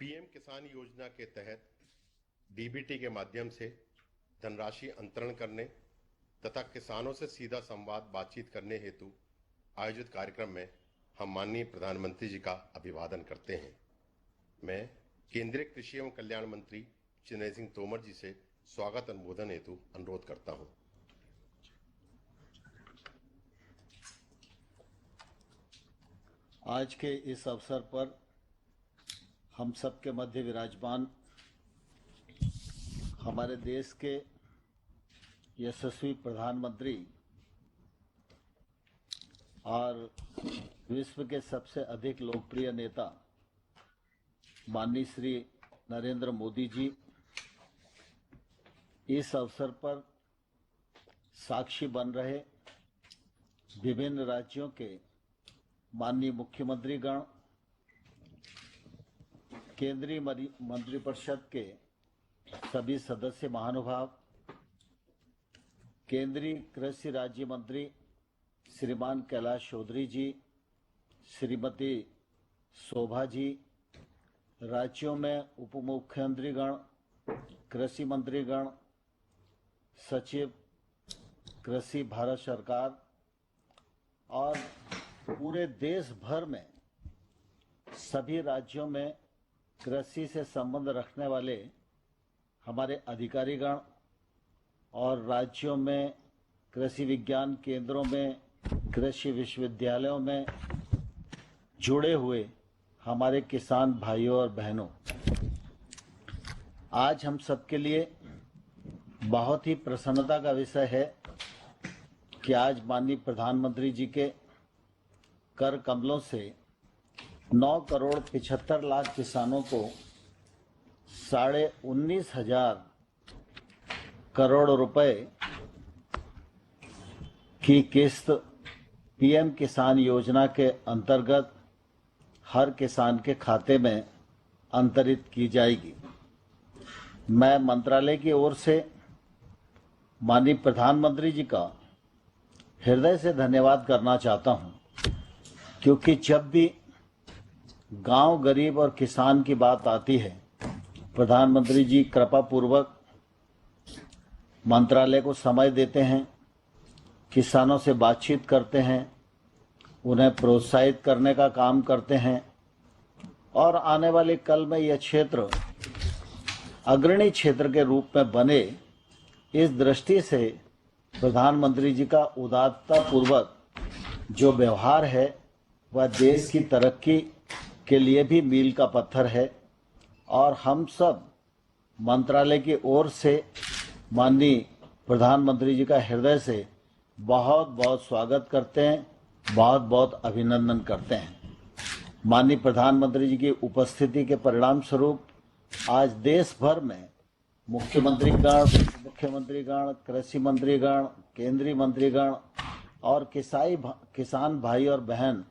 PM किसान योजना के तहत डीबीटी के माध्यम से धनराशि अंतरण करने तथा किसानों से सीधा संवाद बातचीत करने हेतु आयोजित कार्यक्रम में हम माननीय प्रधानमंत्री जी का अभिवादन करते हैं। मैं केंद्रीय कृषि एवं कल्याण मंत्री नरेंद्र सिंह तोमर जी से स्वागत अनुमोदन हेतु अनुरोध करता हूं। आज के इस अवसर पर हम सबके मध्य विराजमान हमारे देश के यशस्वी प्रधानमंत्री और विश्व के सबसे अधिक लोकप्रिय नेता माननीय श्री नरेंद्र मोदी जी इस अवसर पर साक्षी बन रहे विभिन्न राज्यों के माननीय मुख्यमंत्रीगण, केंद्रीय मंत्रिपरिषद के सभी सदस्य महानुभाव, केंद्रीय कृषि राज्य मंत्री श्रीमान कैलाश चौधरी जी, श्रीमती शोभा जी, राज्यों में उप मुख्यमंत्रीगण, कृषि मंत्रीगण, सचिव कृषि भारत सरकार और पूरे देश भर में सभी राज्यों में कृषि से संबंध रखने वाले हमारे अधिकारीगण और राज्यों में कृषि विज्ञान केंद्रों में, कृषि विश्वविद्यालयों में जुड़े हुए हमारे किसान भाइयों और बहनों, आज हम सबके लिए बहुत ही प्रसन्नता का विषय है कि आज माननीय प्रधानमंत्री जी के कर कमलों से 9,75,00,000 किसानों को 19,500 करोड़ रुपए की किस्त पीएम किसान योजना के अंतर्गत हर किसान के खाते में अंतरित की जाएगी। मैं मंत्रालय की ओर से माननीय प्रधानमंत्री जी का हृदय से धन्यवाद करना चाहता हूं, क्योंकि जब भी गांव, गरीब और किसान की बात आती है, प्रधानमंत्री जी कृपा पूर्वक मंत्रालय को समय देते हैं, किसानों से बातचीत करते हैं, उन्हें प्रोत्साहित करने का काम करते हैं और आने वाले कल में यह क्षेत्र अग्रणी क्षेत्र के रूप में बने, इस दृष्टि से प्रधानमंत्री जी का उदारता पूर्वक जो व्यवहार है वह देश की तरक्की के लिए भी मील का पत्थर है और हम सब मंत्रालय की ओर से माननीय प्रधानमंत्री जी का हृदय से बहुत बहुत स्वागत करते हैं, बहुत बहुत अभिनंदन करते हैं। माननीय प्रधानमंत्री जी की उपस्थिति के परिणाम स्वरूप आज देश भर में मुख्यमंत्रीगण, मुख्यमंत्रीगण, कृषि मंत्रीगण, केंद्रीय मंत्रीगण और किसान भाई और बहन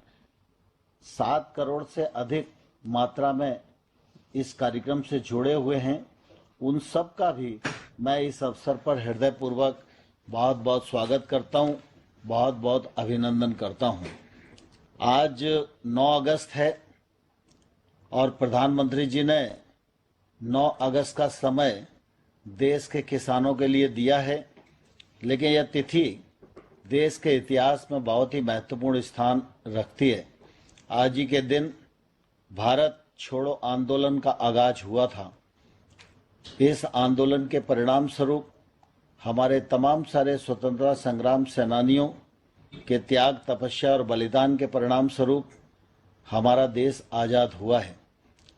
7 करोड़ से अधिक मात्रा में इस कार्यक्रम से जुड़े हुए हैं। उन सब का भी मैं इस अवसर पर हृदयपूर्वक बहुत बहुत स्वागत करता हूं, बहुत बहुत अभिनंदन करता हूं। आज 9 अगस्त है और प्रधानमंत्री जी ने 9 अगस्त का समय देश के किसानों के लिए दिया है, लेकिन यह तिथि देश के इतिहास में बहुत ही महत्वपूर्ण स्थान रखती है। आज ही के दिन भारत छोड़ो आंदोलन का आगाज हुआ था। इस आंदोलन के परिणाम स्वरूप हमारे तमाम सारे स्वतंत्रता संग्राम सेनानियों के त्याग, तपस्या और बलिदान के परिणाम स्वरूप हमारा देश आज़ाद हुआ है।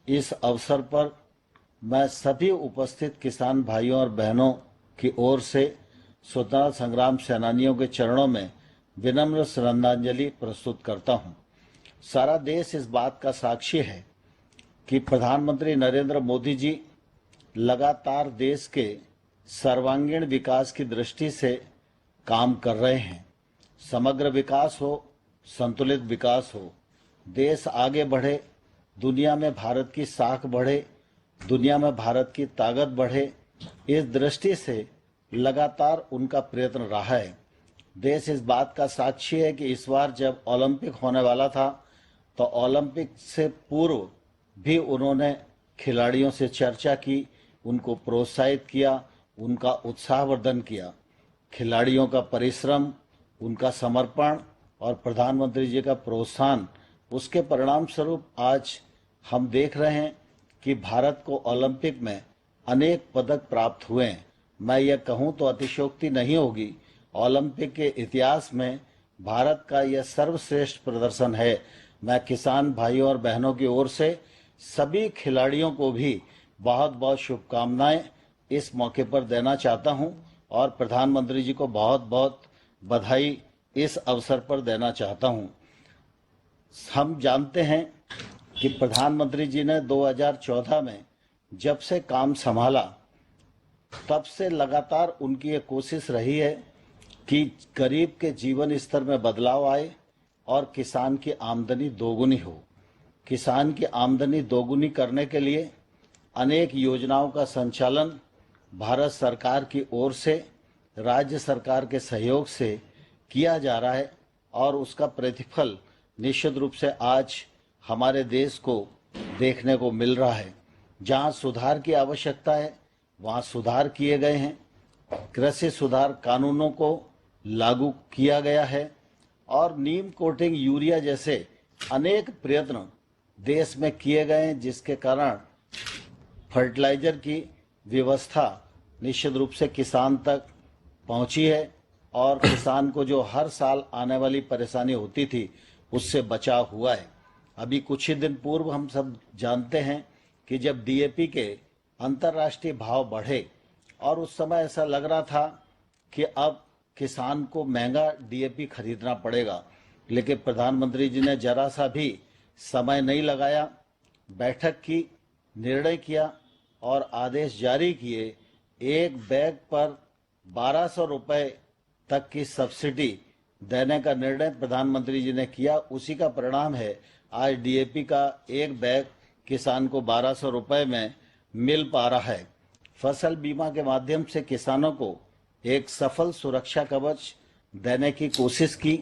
इस अवसर पर मैं सभी उपस्थित किसान भाइयों और बहनों की ओर से स्वतंत्रता संग्राम सेनानियों के चरणों में विनम्र श्रद्धांजलि प्रस्तुत करता हूं। सारा देश इस बात का साक्षी है कि प्रधानमंत्री नरेंद्र मोदी जी लगातार देश के सर्वांगीण विकास की दृष्टि से काम कर रहे हैं। समग्र विकास हो, संतुलित विकास हो, देश आगे बढ़े, दुनिया में भारत की साख बढ़े, दुनिया में भारत की ताकत बढ़े, इस दृष्टि से लगातार उनका प्रयत्न रहा है। देश इस बात का साक्षी है कि इस बार जब ओलंपिक होने वाला था तो ओलंपिक से पूर्व भी उन्होंने खिलाड़ियों से चर्चा की, उनको प्रोत्साहित किया, उनका उत्साहवर्धन किया। खिलाड़ियों का परिश्रम, उनका समर्पण और प्रधानमंत्री जी का प्रोत्साहन, उसके परिणाम स्वरूप आज हम देख रहे हैं कि भारत को ओलंपिक में अनेक पदक प्राप्त हुए हैं। मैं यह कहूं तो अतिशयोक्ति नहीं होगी, ओलंपिक के इतिहास में भारत का यह सर्वश्रेष्ठ प्रदर्शन है। मैं किसान भाइयों और बहनों की ओर से सभी खिलाड़ियों को भी बहुत बहुत शुभकामनाएं इस मौके पर देना चाहता हूं और प्रधानमंत्री जी को बहुत बहुत बधाई इस अवसर पर देना चाहता हूं। हम जानते हैं कि प्रधानमंत्री जी ने 2014 में जब से काम संभाला तब से लगातार उनकी ये कोशिश रही है कि गरीब के जीवन स्तर में बदलाव आए और किसान की आमदनी दोगुनी हो। किसान की आमदनी दोगुनी करने के लिए अनेक योजनाओं का संचालन भारत सरकार की ओर से, राज्य सरकार के सहयोग से किया जा रहा है और उसका प्रतिफल निश्चित रूप से आज हमारे देश को देखने को मिल रहा है। जहां सुधार की आवश्यकता है वहां सुधार किए गए हैं। कृषि सुधार कानूनों को लागू किया गया है और नीम कोटिंग यूरिया जैसे अनेक प्रयत्न देश में किए गए हैं, जिसके कारण फर्टिलाइजर की व्यवस्था निश्चित रूप से किसान तक पहुंची है और किसान को जो हर साल आने वाली परेशानी होती थी उससे बचाव हुआ है। अभी कुछ ही दिन पूर्व हम सब जानते हैं कि जब डीएपी के अंतर्राष्ट्रीय भाव बढ़े और उस समय ऐसा लग रहा था कि अब किसान को महंगा डीएपी खरीदना पड़ेगा, लेकिन प्रधानमंत्री जी ने जरा सा भी समय नहीं लगाया, बैठक की, निर्णय किया और आदेश जारी किए। एक बैग पर 1200 रुपए तक की सब्सिडी देने का निर्णय प्रधानमंत्री जी ने किया। उसी का परिणाम है आज डीएपी का एक बैग किसान को 1200 रुपए में मिल पा रहा है। फसल बीमा के माध्यम से किसानों को एक सफल सुरक्षा कवच देने की कोशिश की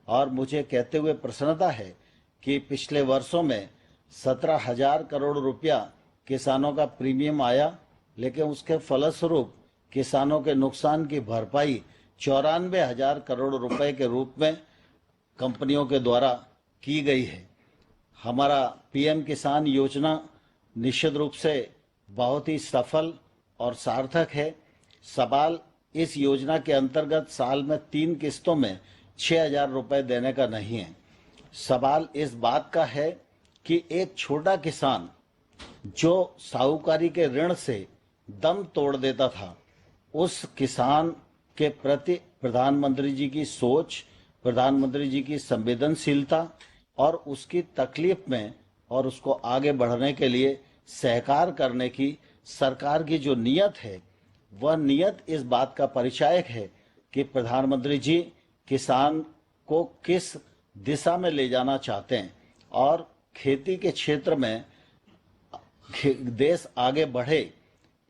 और मुझे कहते हुए प्रसन्नता है कि पिछले वर्षों में 17,000 करोड़ रुपया किसानों का प्रीमियम आया, लेकिन उसके फलस्वरूप किसानों के नुकसान की भरपाई 94,000 करोड़ रुपए के रूप में कंपनियों के द्वारा की गई है। हमारा पीएम किसान योजना निश्चित रूप से बहुत ही सफल और सार्थक है। सवाल इस योजना के अंतर्गत साल में 3 किस्तों में 6,000 रुपए देने का नहीं है। सवाल इस बात का है कि एक छोटा किसान जो साहूकारी के ऋण से दम तोड़ देता था, उस किसान के प्रति प्रधानमंत्री जी की सोच, प्रधानमंत्री जी की संवेदनशीलता और उसकी तकलीफ में और उसको आगे बढ़ने के लिए सहकार करने की सरकार की जो नीयत है, वह नीयत इस बात का परिचायक है कि प्रधानमंत्री जी किसान को किस दिशा में ले जाना चाहते हैं और खेती के क्षेत्र में देश आगे बढ़े।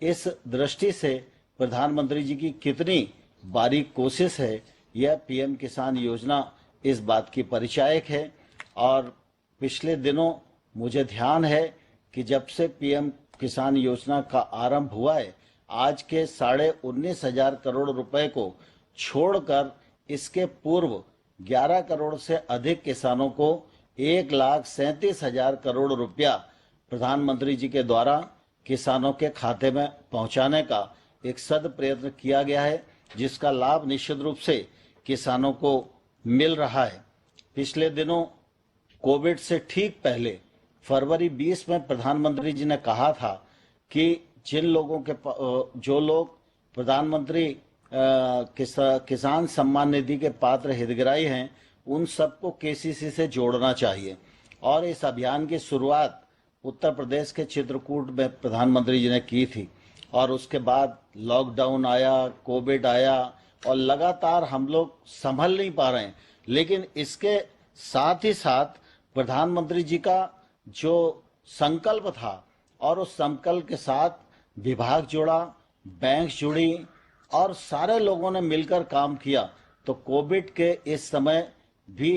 इस दृष्टि से प्रधानमंत्री जी की कितनी बारीक कोशिश है, यह पीएम किसान योजना इस बात की परिचायक है। और पिछले दिनों मुझे ध्यान है कि जब से पीएम किसान योजना का आरंभ हुआ है, आज के 19,500 करोड़ रुपए को छोड़कर इसके पूर्व 11 करोड़ से अधिक किसानों को 1,37,000 करोड़ रुपया प्रधानमंत्री जी के द्वारा किसानों के खाते में पहुंचाने का एक सद प्रयत्न किया गया है, जिसका लाभ निश्चित रूप से किसानों को मिल रहा है। पिछले दिनों कोविड से ठीक पहले फरवरी 20 में प्रधानमंत्री जी ने कहा था कि जिन लोगों के जो लोग प्रधानमंत्री किसान सम्मान निधि के पात्र हितग्राही हैं, उन सबको केसीसी से जोड़ना चाहिए। और इस अभियान की शुरुआत उत्तर प्रदेश के चित्रकूट में प्रधानमंत्री जी ने की थी और उसके बाद लॉकडाउन आया, कोविड आया और लगातार हम लोग संभल नहीं पा रहे हैं। लेकिन इसके साथ ही साथ प्रधानमंत्री जी का जो संकल्प था और उस संकल्प के साथ विभाग जुड़ा, बैंक जुड़ी और सारे लोगों ने मिलकर काम किया, तो कोविड के इस समय भी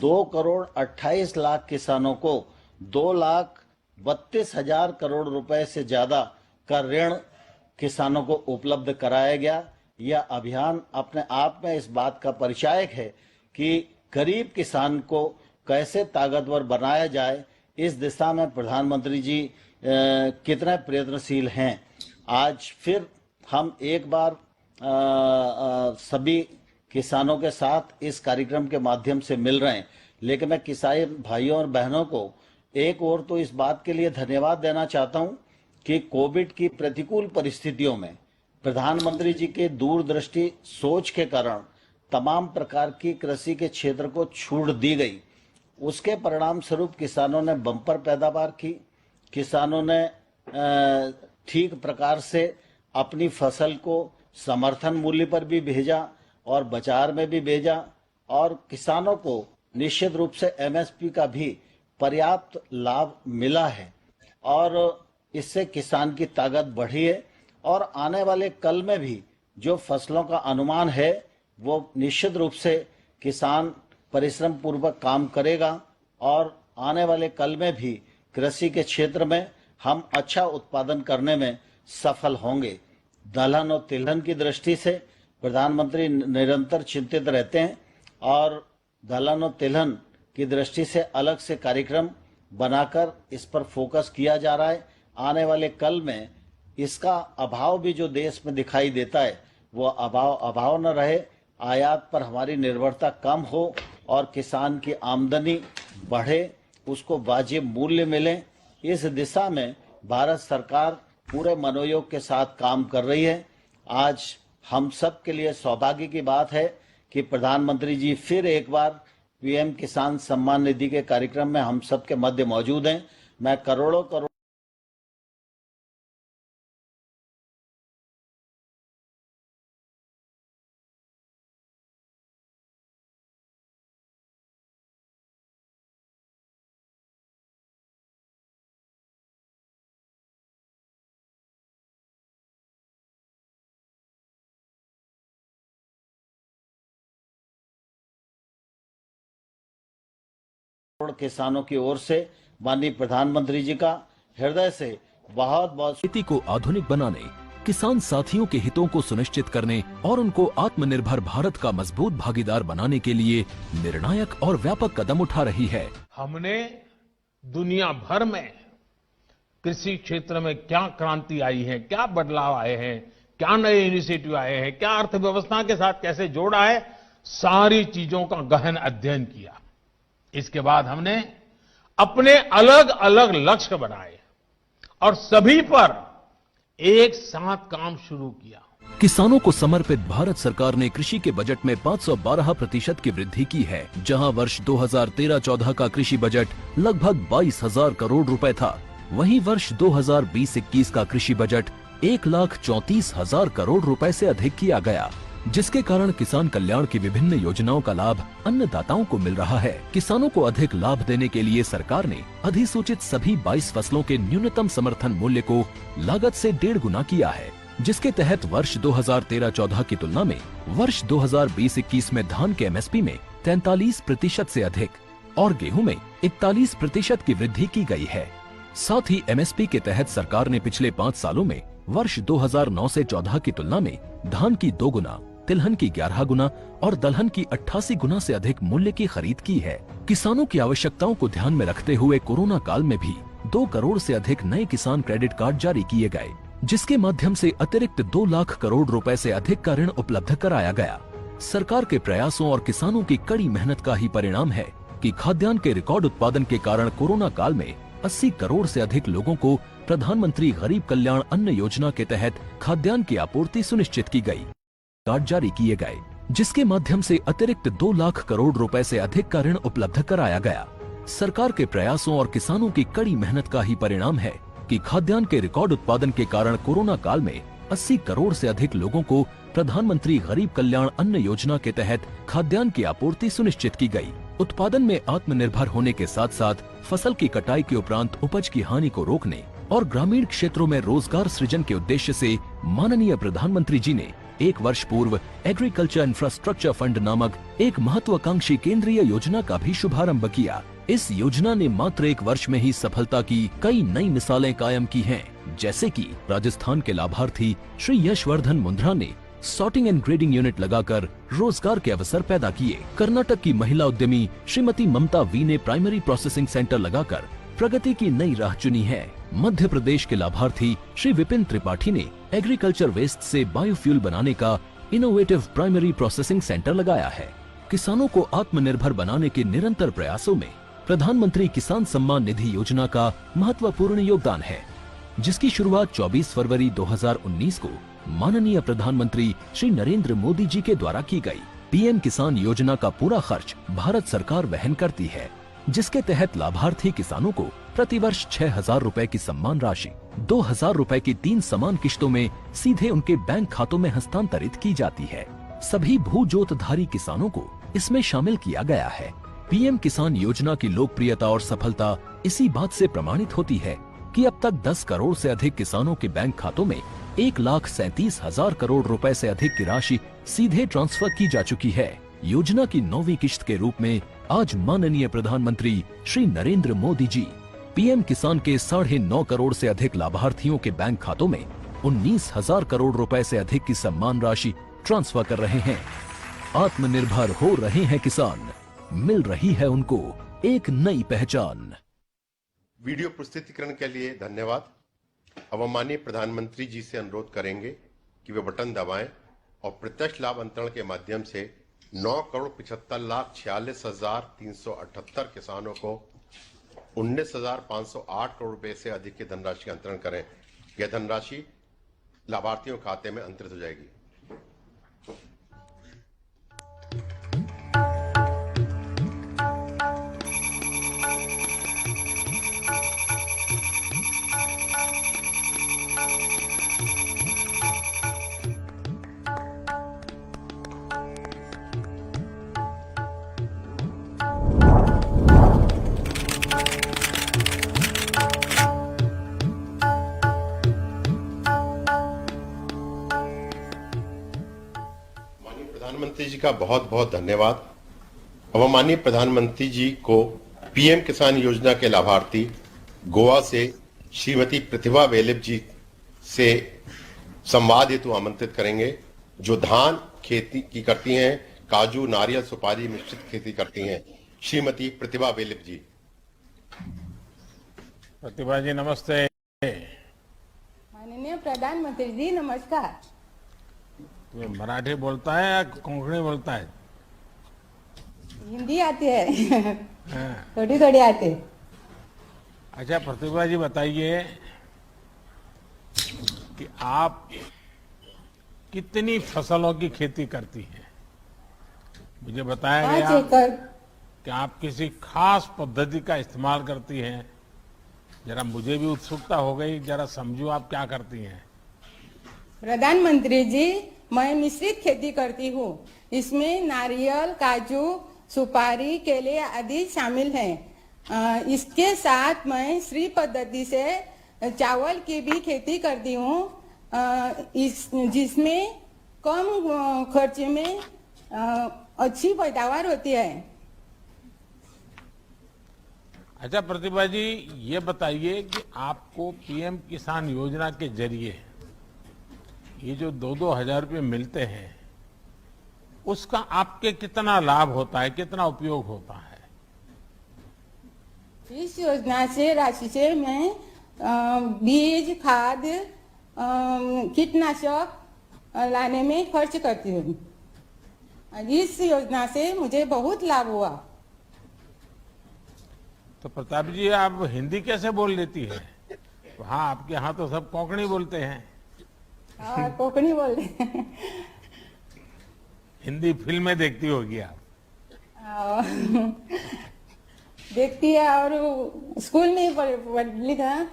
2 करोड़ 28 लाख किसानों को 32,000 करोड़ रुपए से ज्यादा का ऋण किसानों को उपलब्ध कराया गया। यह अभियान अपने आप में इस बात का परिचायक है कि गरीब किसान को कैसे ताकतवर बनाया जाए, इस दिशा में प्रधानमंत्री जी कितने प्रयत्नशील हैं। आज फिर हम एक बार सभी किसानों के साथ इस कार्यक्रम के माध्यम से मिल रहे हैं, लेकिन मैं किसान भाइयों और बहनों को एक और तो इस बात के लिए धन्यवाद देना चाहता हूं कि कोविड की प्रतिकूल परिस्थितियों में प्रधानमंत्री जी के दूरदृष्टि सोच के कारण तमाम प्रकार की कृषि के क्षेत्र को छूट दी गई। उसके परिणाम स्वरूप किसानों ने बम्पर पैदावार की, किसानों ने ठीक प्रकार से अपनी फसल को समर्थन मूल्य पर भी भेजा और बाजार में भी भेजा, और किसानों को निश्चित रूप से एमएसपी का भी पर्याप्त लाभ मिला है और इससे किसान की ताकत बढ़ी है। और आने वाले कल में भी जो फसलों का अनुमान है वो निश्चित रूप से किसान परिश्रम पूर्वक काम करेगा और आने वाले कल में भी कृषि के क्षेत्र में हम अच्छा उत्पादन करने में सफल होंगे। दलहन और तिलहन की दृष्टि से प्रधानमंत्री निरंतर चिंतित रहते हैं और दलहन और तिलहन की दृष्टि से अलग से कार्यक्रम बनाकर इस पर फोकस किया जा रहा है। आने वाले कल में इसका अभाव भी जो देश में दिखाई देता है वो अभाव न रहे, आयात पर हमारी निर्भरता कम हो और किसान की आमदनी बढ़े, उसको वाजिब मूल्य मिले। इस दिशा में भारत सरकार पूरे मनोयोग के साथ काम कर रही है। आज हम सब के लिए सौभाग्य की बात है कि प्रधानमंत्री जी फिर एक बार पीएम किसान सम्मान निधि के कार्यक्रम में हम सब के मध्य मौजूद हैं। मैं करोड़ों किसानों की ओर से माननीय प्रधानमंत्री जी का हृदय से बहुत बहुत खेती को आधुनिक बनाने, किसान साथियों के हितों को सुनिश्चित करने और उनको आत्मनिर्भर भारत का मजबूत भागीदार बनाने के लिए निर्णायक और व्यापक कदम उठा रही है। हमने दुनिया भर में कृषि क्षेत्र में क्या क्रांति आई है, क्या बदलाव आए हैं, क्या नए इनिशिएटिव आए हैं, क्या अर्थव्यवस्था के साथ कैसे जोड़ा है, सारी चीजों का गहन अध्ययन किया। इसके बाद हमने अपने अलग अलग लक्ष्य बनाए और सभी पर एक साथ काम शुरू किया। किसानों को समर्पित भारत सरकार ने कृषि के बजट में 512% की वृद्धि की है, जहां वर्ष 2013-14 का कृषि बजट लगभग 22,000 करोड़ रुपए था। वहीं वर्ष 2020-21 का कृषि बजट 1,34,000 करोड़ रुपए से अधिक किया गया, जिसके कारण किसान कल्याण की विभिन्न योजनाओं का लाभ अन्नदाताओं को मिल रहा है। किसानों को अधिक लाभ देने के लिए सरकार ने अधिसूचित सभी 22 फसलों के न्यूनतम समर्थन मूल्य को लागत से 1.5 गुना किया है, जिसके तहत वर्ष 2013-14 की तुलना में वर्ष 2020-21 में धान के एमएसपी में 43% से अधिक और गेहूं में 41% की वृद्धि की गई है। साथ ही एमएसपी के तहत सरकार ने पिछले 5 सालों में वर्ष 2009 से 14 की तुलना में धान की 2 गुना, तिलहन की 11 गुना और दलहन की 88 गुना से अधिक मूल्य की खरीद की है। किसानों की आवश्यकताओं को ध्यान में रखते हुए कोरोना काल में भी 2 करोड़ से अधिक नए किसान क्रेडिट कार्ड जारी किए गए, जिसके माध्यम से अतिरिक्त 2 लाख करोड़ रुपए से अधिक का ऋण उपलब्ध कराया गया। सरकार के प्रयासों और किसानों की कड़ी मेहनत का ही परिणाम है कि खाद्यान्न के रिकॉर्ड उत्पादन के कारण कोरोना काल में 80 करोड़ से अधिक लोगों को प्रधानमंत्री गरीब कल्याण अन्न योजना के तहत खाद्यान्न की आपूर्ति सुनिश्चित की गई। कार्ड जारी किए गए, जिसके माध्यम से अतिरिक्त 2 लाख करोड़ रुपए से अधिक का ऋण उपलब्ध कराया गया। सरकार के प्रयासों और किसानों की कड़ी मेहनत का ही परिणाम है कि खाद्यान्न के रिकॉर्ड उत्पादन के कारण कोरोना काल में 80 करोड़ से अधिक लोगों को प्रधानमंत्री गरीब कल्याण अन्न योजना के तहत खाद्यान्न की आपूर्ति सुनिश्चित की गई। उत्पादन में आत्मनिर्भर होने के साथ साथ फसल की कटाई के उपरांत उपज की हानि को रोकने और ग्रामीण क्षेत्रों में रोजगार सृजन के उद्देश्य से माननीय प्रधानमंत्री जी ने 1 वर्ष पूर्व एग्रीकल्चर इंफ्रास्ट्रक्चर फंड नामक एक महत्वाकांक्षी केंद्रीय योजना का भी शुभारंभ किया। इस योजना ने मात्र 1 वर्ष में ही सफलता की कई नई मिसालें कायम की हैं, जैसे कि राजस्थान के लाभार्थी श्री यशवर्धन मुंद्रा ने सॉर्टिंग एंड ग्रेडिंग यूनिट लगाकर रोजगार के अवसर पैदा किए। कर्नाटक की महिला उद्यमी श्रीमती ममता वी ने प्राइमरी प्रोसेसिंग सेंटर लगाकर प्रगति की नई राह चुनी है। मध्य प्रदेश के लाभार्थी श्री विपिन त्रिपाठी ने एग्रीकल्चर वेस्ट से बायोफ्यूल बनाने का इनोवेटिव प्राइमरी प्रोसेसिंग सेंटर लगाया है। किसानों को आत्मनिर्भर बनाने के निरंतर प्रयासों में प्रधानमंत्री किसान सम्मान निधि योजना का महत्वपूर्ण योगदान है, जिसकी शुरुआत 24 फरवरी 2019 को माननीय प्रधानमंत्री श्री नरेंद्र मोदी जी के द्वारा की गई। पीएम किसान योजना का पूरा खर्च भारत सरकार वहन करती है, जिसके तहत लाभार्थी किसानों को प्रतिवर्ष 6,000 रुपए की सम्मान राशि 2,000 रुपए की 3 समान किश्तों में सीधे उनके बैंक खातों में हस्तांतरित की जाती है। सभी भू जोतधारी किसानों को इसमें शामिल किया गया है। पीएम किसान योजना की लोकप्रियता और सफलता इसी बात से प्रमाणित होती है कि अब तक 10 करोड़ से अधिक किसानों के बैंक खातों में 1,37,000 करोड़ रुपए से अधिक की राशि सीधे ट्रांसफर की जा चुकी है। योजना की 9वीं किश्त के रूप में आज माननीय प्रधानमंत्री श्री नरेंद्र मोदी जी पीएम किसान के 9.5 करोड़ से अधिक लाभार्थियों के बैंक खातों में 19,000 करोड़ रुपए से अधिक की सम्मान राशि ट्रांसफर कर रहे हैं। आत्मनिर्भर हो रहे हैं किसान, मिल रही है उनको एक नई पहचान। वीडियो प्रस्तुतिकरण के लिए धन्यवाद। अब हम माननीय प्रधानमंत्री जी से अनुरोध करेंगे कि वे बटन दबाएं और प्रत्यक्ष लाभ अंतरण के माध्यम से 9,75,46,378 किसानों को 19,508 करोड़ रुपए से अधिक की धनराशि का अंतरण करें। यह धनराशि लाभार्थियों के खाते में अंतरित हो जाएगी। प्रधानमंत्री जी का बहुत बहुत धन्यवाद। अब माननीय प्रधानमंत्री जी को पीएम किसान योजना के लाभार्थी गोवा से श्रीमती प्रतिभा वेलिप जी से संवाद हेतु आमंत्रित करेंगे, जो धान खेती की करती हैं, काजू, नारियल, सुपारी मिश्रित खेती करती हैं। श्रीमती प्रतिभा वेलिप जी। प्रतिभा जी नमस्ते। माननीय प्रधानमंत्री जी नमस्कार। तुम्हें मराठी बोलता है या कोंकणी बोलता है? हिंदी आती है थोड़ी थोड़ी आती है। अच्छा प्रतिभा जी बताइए कि आप कितनी फसलों की खेती करती हैं? मुझे बताया 5 गया एकड़। कि आप किसी खास पद्धति का इस्तेमाल करती हैं। जरा मुझे भी उत्सुकता हो गई, जरा समझो आप क्या करती हैं। प्रधानमंत्री जी, मैं मिश्रित खेती करती हूँ। इसमें नारियल, काजू, सुपारी, केले आदि शामिल हैं। इसके साथ मैं श्री पद्धति से चावल की भी खेती करती हूँ, जिसमें कम खर्च में अच्छी पैदावार होती है। अच्छा प्रतिभा जी, ये बताइए कि आपको पीएम किसान योजना के जरिए ये जो 2-2 हजार रुपये मिलते हैं, उसका आपके कितना लाभ होता है, कितना उपयोग होता है? इस योजना से राशि से मैं बीज, खाद, कीटनाशक लाने में खर्च करती हूँ। इस योजना से मुझे बहुत लाभ हुआ। तो प्रताप जी, आप हिंदी कैसे बोल लेती है? वहाँ आपके यहाँ तो सब कोंकणी बोलते हैं। कोंकणी बोल रहे हैं। हिंदी फिल्में देखती होगी आप? देखती है और स्कूल में पढ़ लिखा।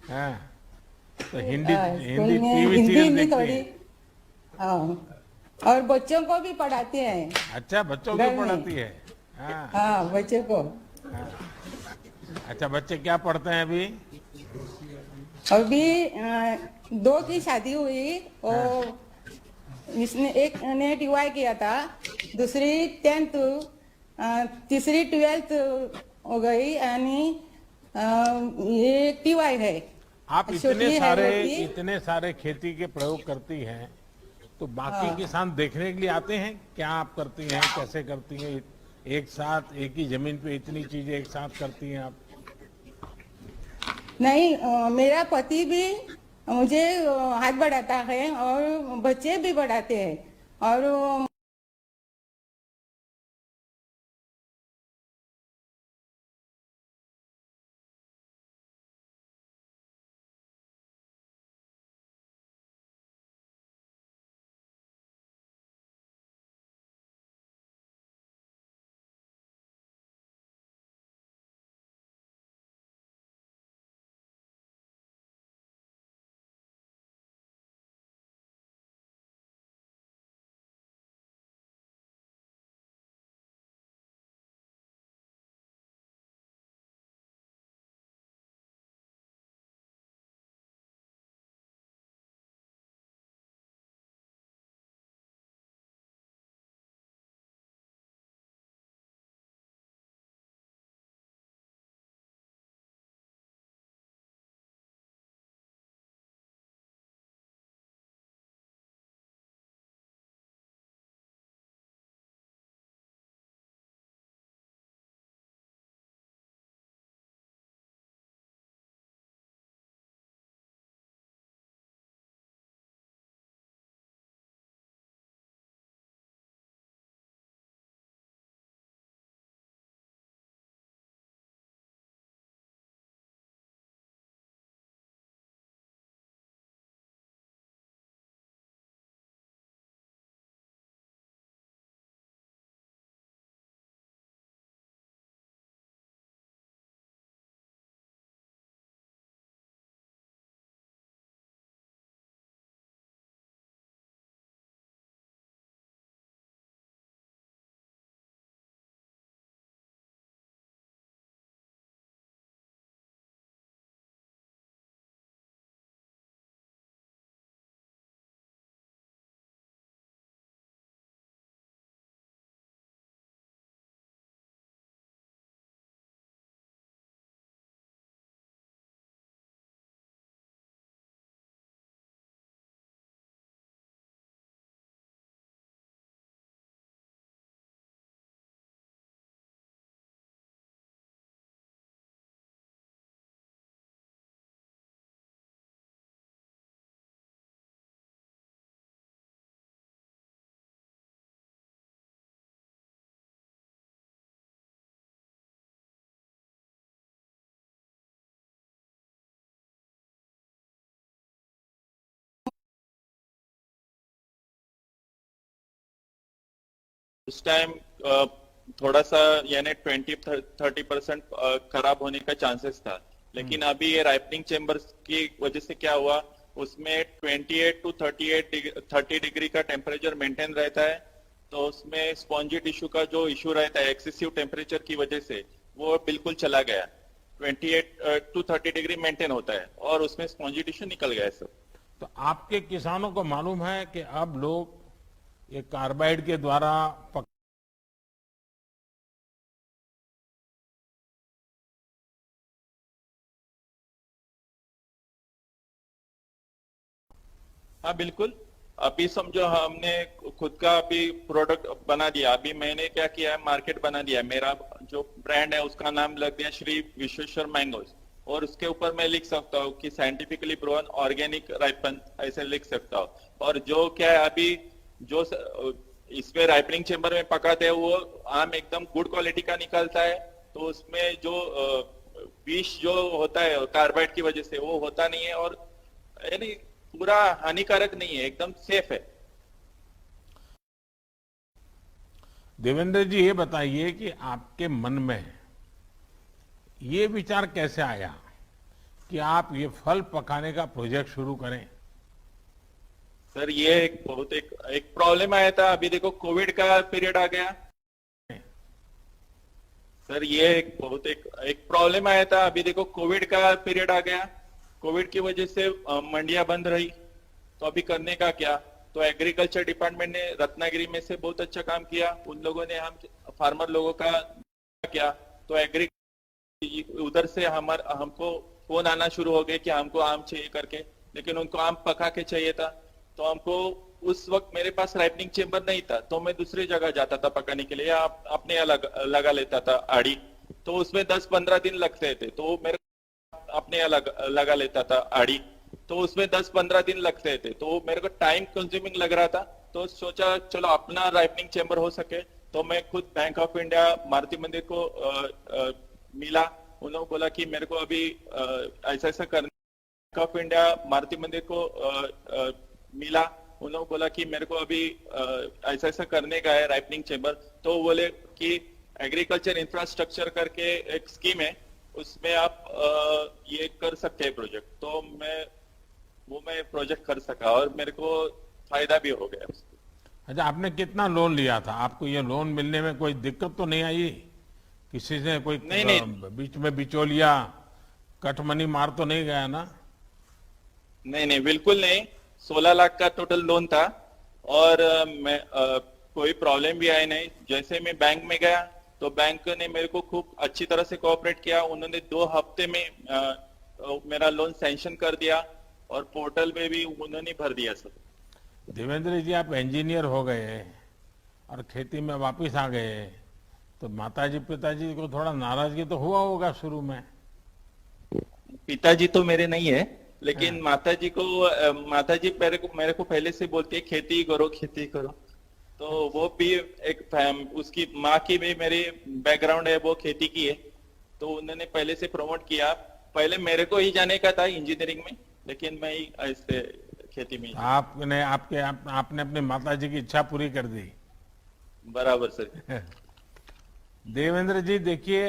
हाँ, तो हिंदी स्कूल में टीवी हिंदी सीरियल भी देखती थोड़ी। है? और बच्चों को भी पढ़ाते हैं। अच्छा, बच्चों को घर में। पढ़ाती है? हाँ। हाँ, बच्चों को। अच्छा, बच्चे क्या पढ़ते हैं अभी? अभी 2 की शादी हुई और इसने एक ने TY किया था, दूसरी 10th, तीसरी 12th हो गई आणि ये टीवाय है। आप छोटी है रोटी। इतने सारे खेती के प्रयोग करती हैं, तो बाकी किसान देखने के लिए आते हैं क्या आप करती हैं, कैसे करती हैं? एक साथ एक ही जमीन पे इतनी चीजें एक साथ करती हैं आप? नहीं, मेरा पति भी मुझे हाथ बढ़ाता है और बच्चे भी बढ़ाते हैं और उस टाइम थोड़ा सा यानी 20-30% खराब होने का चांसेस था, लेकिन अभी ये राइपनिंग चेम्बर्स की वजह से क्या हुआ, उसमें 28 to 30 डिग्री का टेम्परेचर मेंटेन रहता है। तो उसमें स्पॉन्जी टिश्यू का जो इश्यू रहता है एक्सेसिव टेम्परेचर की वजह से वो बिल्कुल चला गया। 28 to 30 डिग्री मेंटेन होता है और उसमें स्पॉन्जी टिश्यू निकल गया है सब। तो आपके किसानों को मालूम है कि अब लोग ये कार्बाइड के द्वारा हाँ बिल्कुल, अभी समझो हमने खुद का अभी प्रोडक्ट बना दिया। अभी मैंने क्या किया है, मार्केट बना दिया। मेरा जो ब्रांड है उसका नाम लग दिया श्री विश्वेश्वर मैंगोज, और उसके ऊपर मैं लिख सकता हूँ कि साइंटिफिकली प्रूवन ऑर्गेनिक राइपन, ऐसे लिख सकता हूँ। और जो क्या है अभी जो इसमें राइपनिंग चेम्बर में पकाते हैं वो आम एकदम गुड क्वालिटी का निकलता है। तो उसमें जो विष जो होता है कार्बाइड की वजह से वो होता नहीं है, और यानी पूरा हानिकारक नहीं है, एकदम सेफ है। देवेंद्र जी ये बताइए कि आपके मन में ये विचार कैसे आया कि आप ये फल पकाने का प्रोजेक्ट शुरू करें? सर ये एक प्रॉब्लम आया था। अभी देखो कोविड का पीरियड आ गया। सर ये एक प्रॉब्लम आया था। अभी देखो कोविड का पीरियड आ गया। कोविड की वजह से मंडियां बंद रही, तो अभी करने का क्या? तो एग्रीकल्चर डिपार्टमेंट ने रत्नागिरी में से बहुत अच्छा काम किया। उन लोगों ने हम फार्मर लोगों का क्या, तो उधर से हमको फोन आना शुरू हो गए कि हमको आम चाहिए करके, लेकिन उनको आम पका के चाहिए था। तो हमको उस वक्त मेरे पास राइपनिंग चेम्बर नहीं था, तो मैं दूसरी जगह जाता था पकाने के लिए, या अपने अलग लगा लेता था आड़ी। तो उसमें 10-15 दिन लगते थे, तो मेरे अपने अलग लगा लेता था आड़ी, तो उसमें 10-15 दिन लगते थे, तो मेरे को टाइम कंज्यूमिंग लग रहा था। तो सोचा चलो अपना राइपनिंग चेम्बर हो सके, तो मैं खुद बैंक ऑफ इंडिया मारुति मंदिर को मिला। उन्होंने बोला कि मेरे को अभी ऐसा ऐसा करना। बैंक ऑफ इंडिया मारुति मंदिर को मिला। उन्होंने बोला कि मेरे को अभी ऐसा ऐसा करने का है राइपनिंग चेम्बर। तो बोले कि एग्रीकल्चर इंफ्रास्ट्रक्चर करके एक स्कीम है, उसमें आप ये कर सकते हैं प्रोजेक्ट। तो मैं प्रोजेक्ट कर सका और मेरे को फायदा भी हो गया उससे। अच्छा, आपने कितना लोन लिया था? आपको ये लोन मिलने में कोई दिक्कत तो नहीं आई? किसी से कोई नहीं। बीच में बिचौलिया कटमनी मार तो नहीं गया ना? नहीं, बिल्कुल नहीं। 16 लाख का टोटल लोन था और मैं कोई प्रॉब्लम भी आई नहीं। जैसे मैं बैंक में गया तो बैंक ने मेरे को खूब अच्छी तरह से कोऑपरेट किया। उन्होंने 2 हफ्ते में मेरा लोन सैंक्शन कर दिया और पोर्टल में भी उन्होंने भर दिया सब। देवेंद्र जी, आप इंजीनियर हो गए और खेती में वापस आ गए, तो माताजी पिताजी को थोड़ा नाराजगी तो हुआ होगा शुरू में? पिताजी तो मेरे नहीं है, लेकिन माताजी मेरे को पहले से बोलती है खेती करो। तो वो भी उसकी माँ की भी मेरी बैकग्राउंड है, वो खेती की है, तो उन्होंने पहले से प्रमोट किया। पहले मेरे को ही जाने का था इंजीनियरिंग में, लेकिन मैं ही ऐसे खेती में। आपने अपनी माताजी की इच्छा पूरी कर दी। बराबर सर। देवेंद्र जी, देखिए,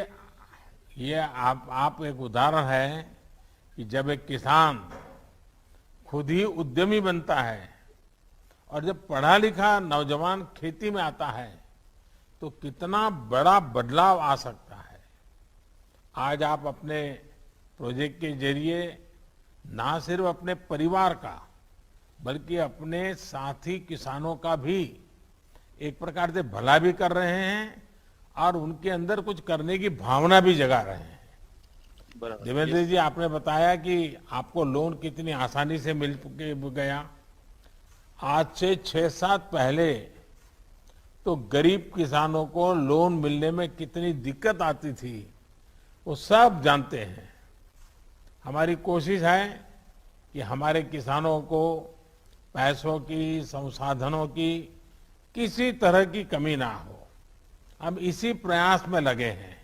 ये आप एक उदाहरण है कि जब एक किसान खुद ही उद्यमी बनता है और जब पढ़ा लिखा नौजवान खेती में आता है तो कितना बड़ा बदलाव आ सकता है। आज आप अपने प्रोजेक्ट के जरिए ना सिर्फ अपने परिवार का बल्कि अपने साथी किसानों का भी एक प्रकार से भला भी कर रहे हैं और उनके अंदर कुछ करने की भावना भी जगा रहे हैं। देवेंद्र जी, आपने बताया कि आपको लोन कितनी आसानी से मिल गया। आज से 6-7 पहले तो गरीब किसानों को लोन मिलने में कितनी दिक्कत आती थी, वो सब जानते हैं। हमारी कोशिश है कि हमारे किसानों को पैसों की, संसाधनों की किसी तरह की कमी ना हो। हम इसी प्रयास में लगे हैं।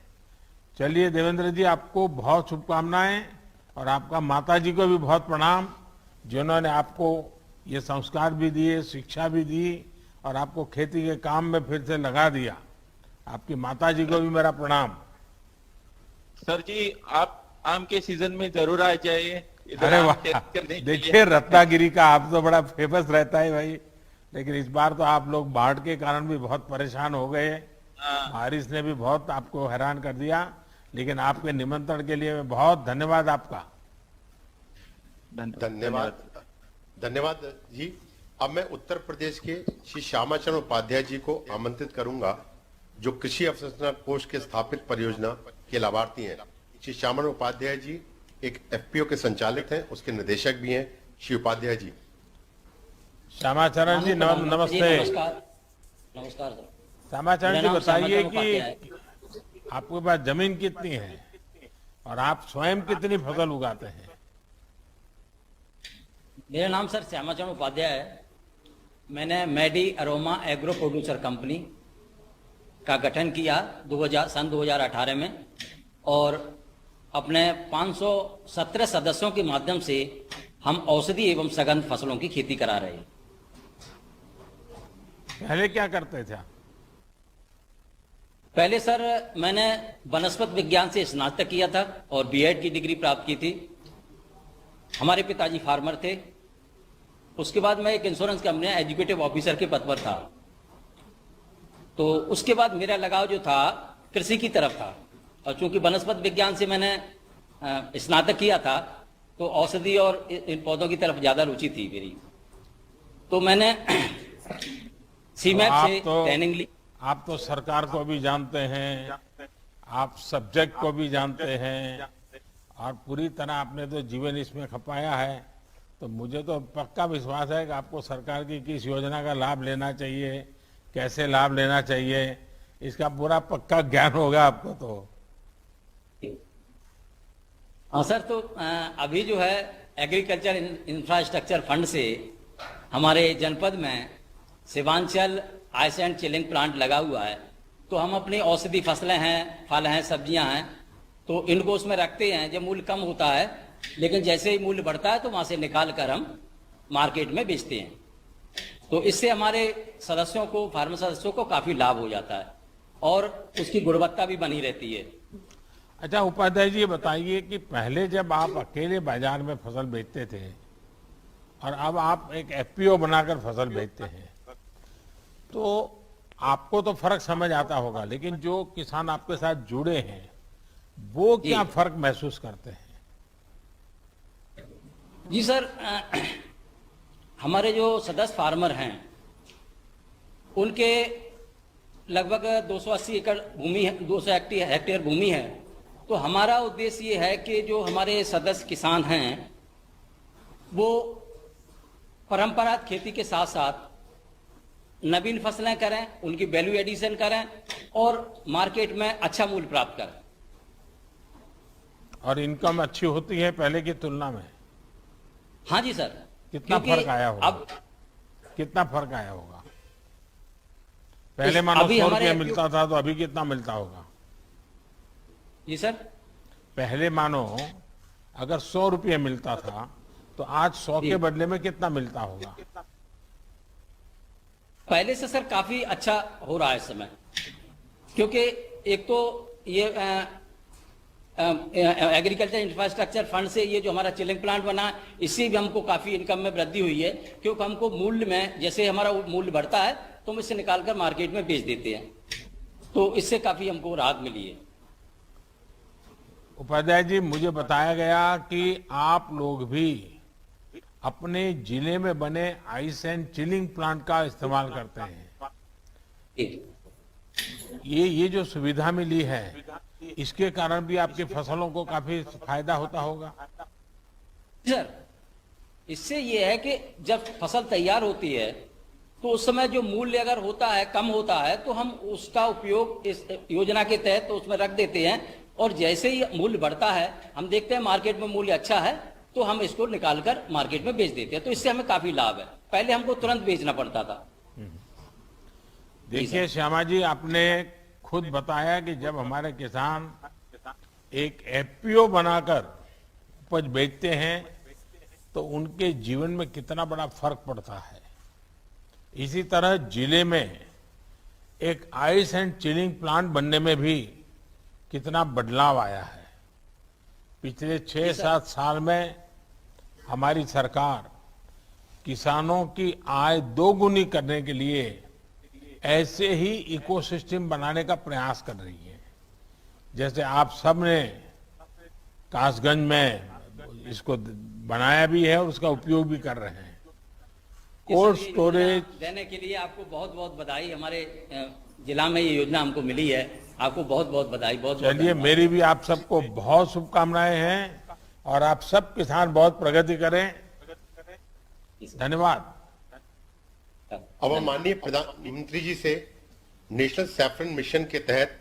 चलिए देवेंद्र जी, आपको बहुत शुभकामनाएं और आपका माताजी को भी बहुत प्रणाम, जिन्होंने आपको ये संस्कार भी दिए, शिक्षा भी दी और आपको खेती के काम में फिर से लगा दिया। आपकी माताजी को भी मेरा प्रणाम। सर जी, आप आम के सीजन में जरूर आ जाइए। अरे वाह, देखिए रत्नागिरी का आप तो बड़ा फेमस रहता है भाई, लेकिन इस बार तो आप लोग बाढ़ के कारण भी बहुत परेशान हो गए। बारिश ने भी बहुत आपको हैरान कर दिया, लेकिन आपके निमंत्रण के लिए बहुत धन्यवाद आपका। धन्यवाद जी। अब मैं उत्तर प्रदेश के श्री श्यामाचरण उपाध्याय जी को आमंत्रित करूंगा, जो कृषि अवसंरचना कोष के स्थापित परियोजना के लाभार्थी हैं। श्री श्यामाचरण उपाध्याय जी एक एफपीओ के संचालक हैं, उसके निदेशक भी हैं। श्री उपाध्याय जी। श्यामाचरण जी नमस्ते। नमस्कार सर। श्यामाचरण जी, बताइए कि आपके पास जमीन कितनी है और आप स्वयं कितनी फसल उगाते हैं? मेरा नाम सर श्यामाचरण उपाध्याय है। मैंने Maddy aroma agro producer company का गठन किया सन 2018 में और अपने 517 सदस्यों के माध्यम से हम औषधि एवं सघन फसलों की खेती करा रहे हैं। पहले क्या करते थे? पहले सर मैंने वनस्पति विज्ञान से स्नातक किया था और बीएड की डिग्री प्राप्त की थी। हमारे पिताजी फार्मर थे। उसके बाद मैं एक इंश्योरेंस कंपनी में एजुकेटिव ऑफिसर के पद पर था। तो उसके बाद मेरा लगाव जो था कृषि की तरफ था, और चूंकि वनस्पति विज्ञान से मैंने स्नातक किया था तो औषधि और इन पौधों की तरफ ज्यादा रुचि थी मेरी। तो मैंने सीमैप से ट्रेनिंग ली। आप तो सरकार को भी जानते हैं, आप सब्जेक्ट को भी जानते हैं और पूरी तरह आपने तो जीवन इसमें खपाया है, तो मुझे तो पक्का विश्वास है कि आपको सरकार की किस योजना का लाभ लेना चाहिए, कैसे लाभ लेना चाहिए, इसका पूरा पक्का ज्ञान होगा आपको। तो हाँ सर, तो अभी जो है एग्रीकल्चर इंफ्रास्ट्रक्चर फंड से हमारे जनपद में Seemanchal ice and chilling plant लगा हुआ है। तो हम अपनी औषधि फसलें हैं, फल हैं, सब्जियां हैं, तो इनको उसमें रखते हैं। जब मूल्य कम होता है, लेकिन जैसे ही मूल्य बढ़ता है तो वहां से निकाल कर हम मार्केट में बेचते हैं। तो इससे हमारे सदस्यों को, फार्मर सदस्यों को काफी लाभ हो जाता है और उसकी गुणवत्ता भी बनी रहती है। अच्छा उपाध्याय जी, ये बताइए कि पहले जब आप अकेले बाजार में फसल बेचते थे और अब आप एक एफपीओ बनाकर फसल बेचते हैं, तो आपको तो फर्क समझ आता होगा, लेकिन जो किसान आपके साथ जुड़े हैं वो क्या फर्क महसूस करते हैं? जी सर, हमारे जो सदस्य फार्मर हैं उनके लगभग 280 एकड़ भूमि है, 200 हेक्टेयर भूमि है। तो हमारा उद्देश्य ये है कि जो हमारे सदस्य किसान हैं वो परंपरागत खेती के साथ साथ नवीन फसलें करें, उनकी वैल्यू एडिशन करें और मार्केट में अच्छा मूल्य प्राप्त करें। और इनकम अच्छी होती है पहले की तुलना में? हाँ जी सर। कितना फर्क आया होगा? अब कितना फर्क आया होगा? पहले मानो 100 रुपया मिलता था, तो अभी कितना मिलता होगा? जी सर, पहले मानो अगर 100 रुपये मिलता था तो आज 100 के बदले में कितना मिलता होगा? पहले से सर काफी अच्छा हो रहा है इस समय, क्योंकि एक तो ये एग्रीकल्चर इंफ्रास्ट्रक्चर फंड से ये जो हमारा चिलिंग प्लांट बना, इससे भी हमको काफी इनकम में वृद्धि हुई है। क्योंकि हमको मूल्य में, जैसे हमारा मूल्य बढ़ता है तो हम इससे निकालकर मार्केट में बेच देते हैं, तो इससे काफी हमको राहत मिली है। उपाध्याय जी, मुझे बताया गया कि आप लोग भी अपने जिले में बने आइस एंड चिलिंग प्लांट का इस्तेमाल करते हैं। ये जो सुविधा मिली है, इसके कारण भी आपकी फसलों को काफी फायदा होता होगा? सर, इससे ये है कि जब फसल तैयार होती है तो उस समय जो मूल्य अगर होता है, कम होता है, तो हम उसका उपयोग इस योजना के तहत तो उसमें रख देते हैं, और जैसे ही मूल्य बढ़ता है, हम देखते हैं मार्केट में मूल्य अच्छा है तो हम इसको निकालकर मार्केट में बेच देते हैं। तो इससे हमें काफी लाभ है। पहले हमको तुरंत बेचना पड़ता था। देखिए श्यामा जी, आपने खुद बताया कि जब हमारे किसान एक एफपीओ बनाकर उपज बेचते हैं तो उनके जीवन में कितना बड़ा फर्क पड़ता है। इसी तरह जिले में एक आइस एंड चिलिंग प्लांट बनने में भी कितना बदलाव आया है। पिछले 6-7 साल में हमारी सरकार किसानों की आय दोगुनी करने के लिए ऐसे ही इकोसिस्टम बनाने का प्रयास कर रही है। जैसे आप सब ने कासगंज में इसको बनाया भी है और उसका उपयोग भी कर रहे हैं। कोल्ड स्टोरेज देने के लिए आपको बहुत बहुत बधाई। हमारे जिला में ये योजना हमको मिली है, आपको बहुत बहुत बधाई। बहुत चलिए, मेरी भी आप सबको बहुत शुभकामनाएं हैं और आप सब किसान बहुत प्रगति करें। धन्यवाद। अब हम माननीय प्रधानमंत्री जी से नेशनल सैफरन मिशन के तहत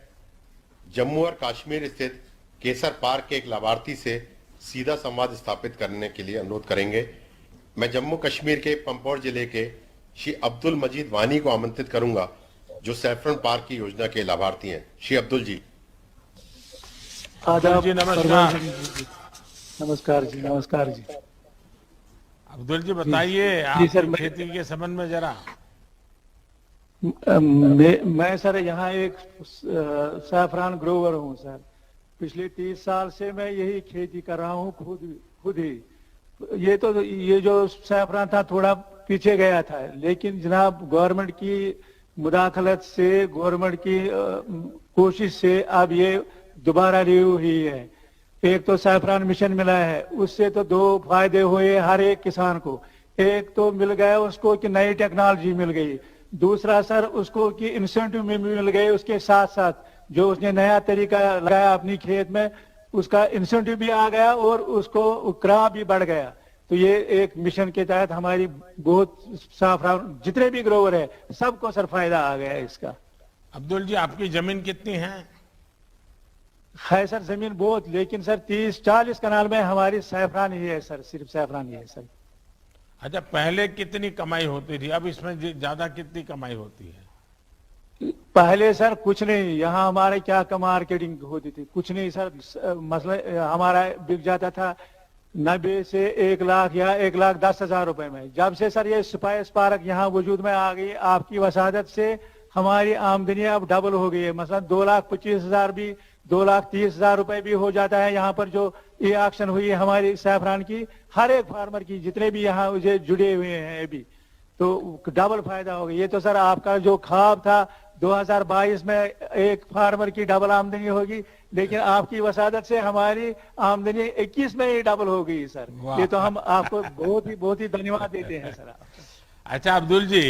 जम्मू और कश्मीर स्थित केसर पार्क के एक लाभार्थी से सीधा संवाद स्थापित करने के लिए अनुरोध करेंगे। मैं जम्मू कश्मीर के पंपोर जिले के श्री अब्दुल मजीद वानी को आमंत्रित करूंगा, जो सैफरन पार्क की योजना के लाभार्थी हैं। श्री अब्दुल जी। अब्दुल जी नमस्कार। नमस्कार जी। नमस्कार जी। अब्दुल जी बताइए आप खेती के संबंध में जरा। मैं सर यहाँ एक सैफरान ग्रोवर हूँ सर। पिछले 30 साल से मैं यही खेती कर रहा हूँ खुद ही। ये जो सैफरान था थोड़ा पीछे गया था, लेकिन जनाब गवर्नमेंट की मुदाखलत से, गवर्नमेंट की कोशिश से अब ये दोबारा रिव्यू हुई है। एक तो सैफरान मिशन मिला है, उससे तो 2 फायदे हुए हर एक किसान को। एक तो मिल गया उसको कि नई टेक्नोलॉजी मिल गई, दूसरा सर उसको कि इंसेंटिव में मिल गए, उसके साथ साथ जो उसने नया तरीका लगाया अपनी खेत में, उसका इंसेंटिव भी आ गया और उसको क्रॉप भी बढ़ गया। तो ये एक मिशन के तहत हमारी बहुत साफरान जितने भी ग्रोवर है सबको सर फायदा आ गया है इसका। अब्दुल जी, आपकी जमीन कितनी है? है सर जमीन बहुत, लेकिन सर 30-40 कनाल में हमारी सैफरान ही है सर, सिर्फ सैफरान ही है सर। अच्छा, पहले कितनी कमाई होती थी, अब इसमें ज्यादा कितनी कमाई होती है? पहले सर कुछ नहीं, यहाँ हमारे क्या का मार्केटिंग होती थी, कुछ नहीं सर। मसला हमारा बिक जाता था 90 से 1 लाख या 1,10,000 रुपए में। जब से सर ये स्पाइस पार्क यहाँ वजूद में आ गई, आपकी वसादत से हमारी आमदनी अब डबल हो गई है। मसलन 2,25,000 भी 2,30,000 रुपए भी हो जाता है। यहाँ पर जो ये एक्शन हुई है हमारी सैफरान की, हर एक फार्मर की, जितने भी यहाँ मुझे जुड़े हुए हैं अभी, तो डबल फायदा हो गया। ये तो सर आपका जो ख्वाब था 2022 में एक फार्मर की डबल आमदनी होगी, लेकिन आपकी वसादत से हमारी आमदनी 21 में ही डबल हो गई सर। ये तो हम आपको बहुत ही धन्यवाद देते हैं सर। अच्छा अब्दुल जी,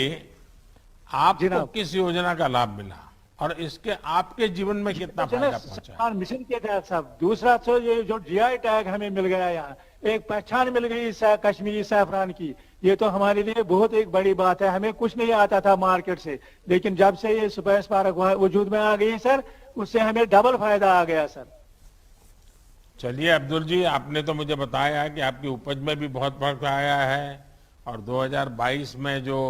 आपको किस योजना का लाभ मिला और इसके आपके जीवन में कितना फायदा पहुंचा? मिशन के तहत साहब, दूसरा तो ये जो GI टैग हमें मिल गया, यहाँ एक पहचान मिल गई कश्मीरी सैफरान की, ये तो हमारे लिए बहुत एक बड़ी बात है। हमें कुछ नहीं आता था मार्केट से, लेकिन जब से ये स्पाइस पार्क वजूद में आ गई सर, उससे हमें डबल फायदा आ गया सर। चलिए अब्दुल जी, आपने तो मुझे बताया कि आपकी उपज में भी बहुत फर्क आया है और 2022 में जो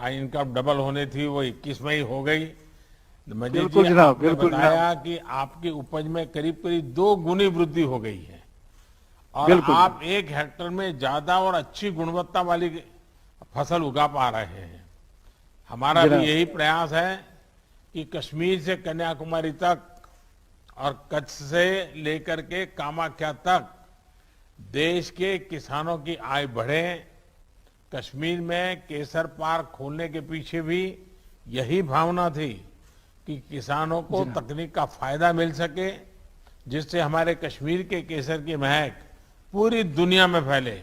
इनकम डबल होनी थी वो 21 में ही हो गई। मजीद जी, आपने बताया कि आपकी उपज में करीब करीब 2 गुनी वृद्धि हो गई है और आप 1 हेक्टेयर में ज्यादा और अच्छी गुणवत्ता वाली फसल उगा पा रहे हैं। हमारा भी यही प्रयास है कि कश्मीर से कन्याकुमारी तक और कच्छ से लेकर के कामाख्या तक देश के किसानों की आय बढ़े। कश्मीर में केसर पार्क खोलने के पीछे भी यही भावना थी कि किसानों को तकनीक का फायदा मिल सके, जिससे हमारे कश्मीर के केसर की महक पूरी दुनिया में फैले।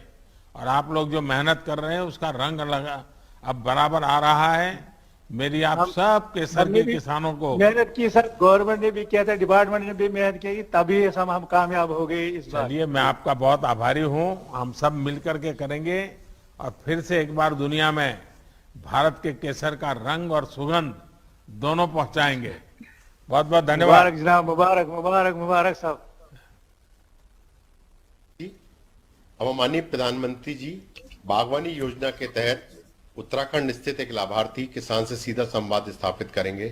और आप लोग जो मेहनत कर रहे हैं उसका रंग लगा अब बराबर आ रहा है। मेरी आप सब केसर के किसानों को मेहनत की सर, गवर्नमेंट ने भी किया था, डिपार्टमेंट ने भी मेहनत की, तभी हम कामयाब हो गए इस बार। चलिए, मैं आपका बहुत आभारी हूं। हम सब मिलकर के करेंगे और फिर से एक बार दुनिया में भारत के केसर का रंग और सुगंध दोनों पहुंचाएंगे। बहुत बहुत धन्यवाद। मुबारक जनाब, मुबारक मुबारक मुबारक साहब। अब माननीय प्रधानमंत्री जी बागवानी योजना के तहत उत्तराखंड स्थित एक लाभार्थी किसान से सीधा संवाद स्थापित करेंगे।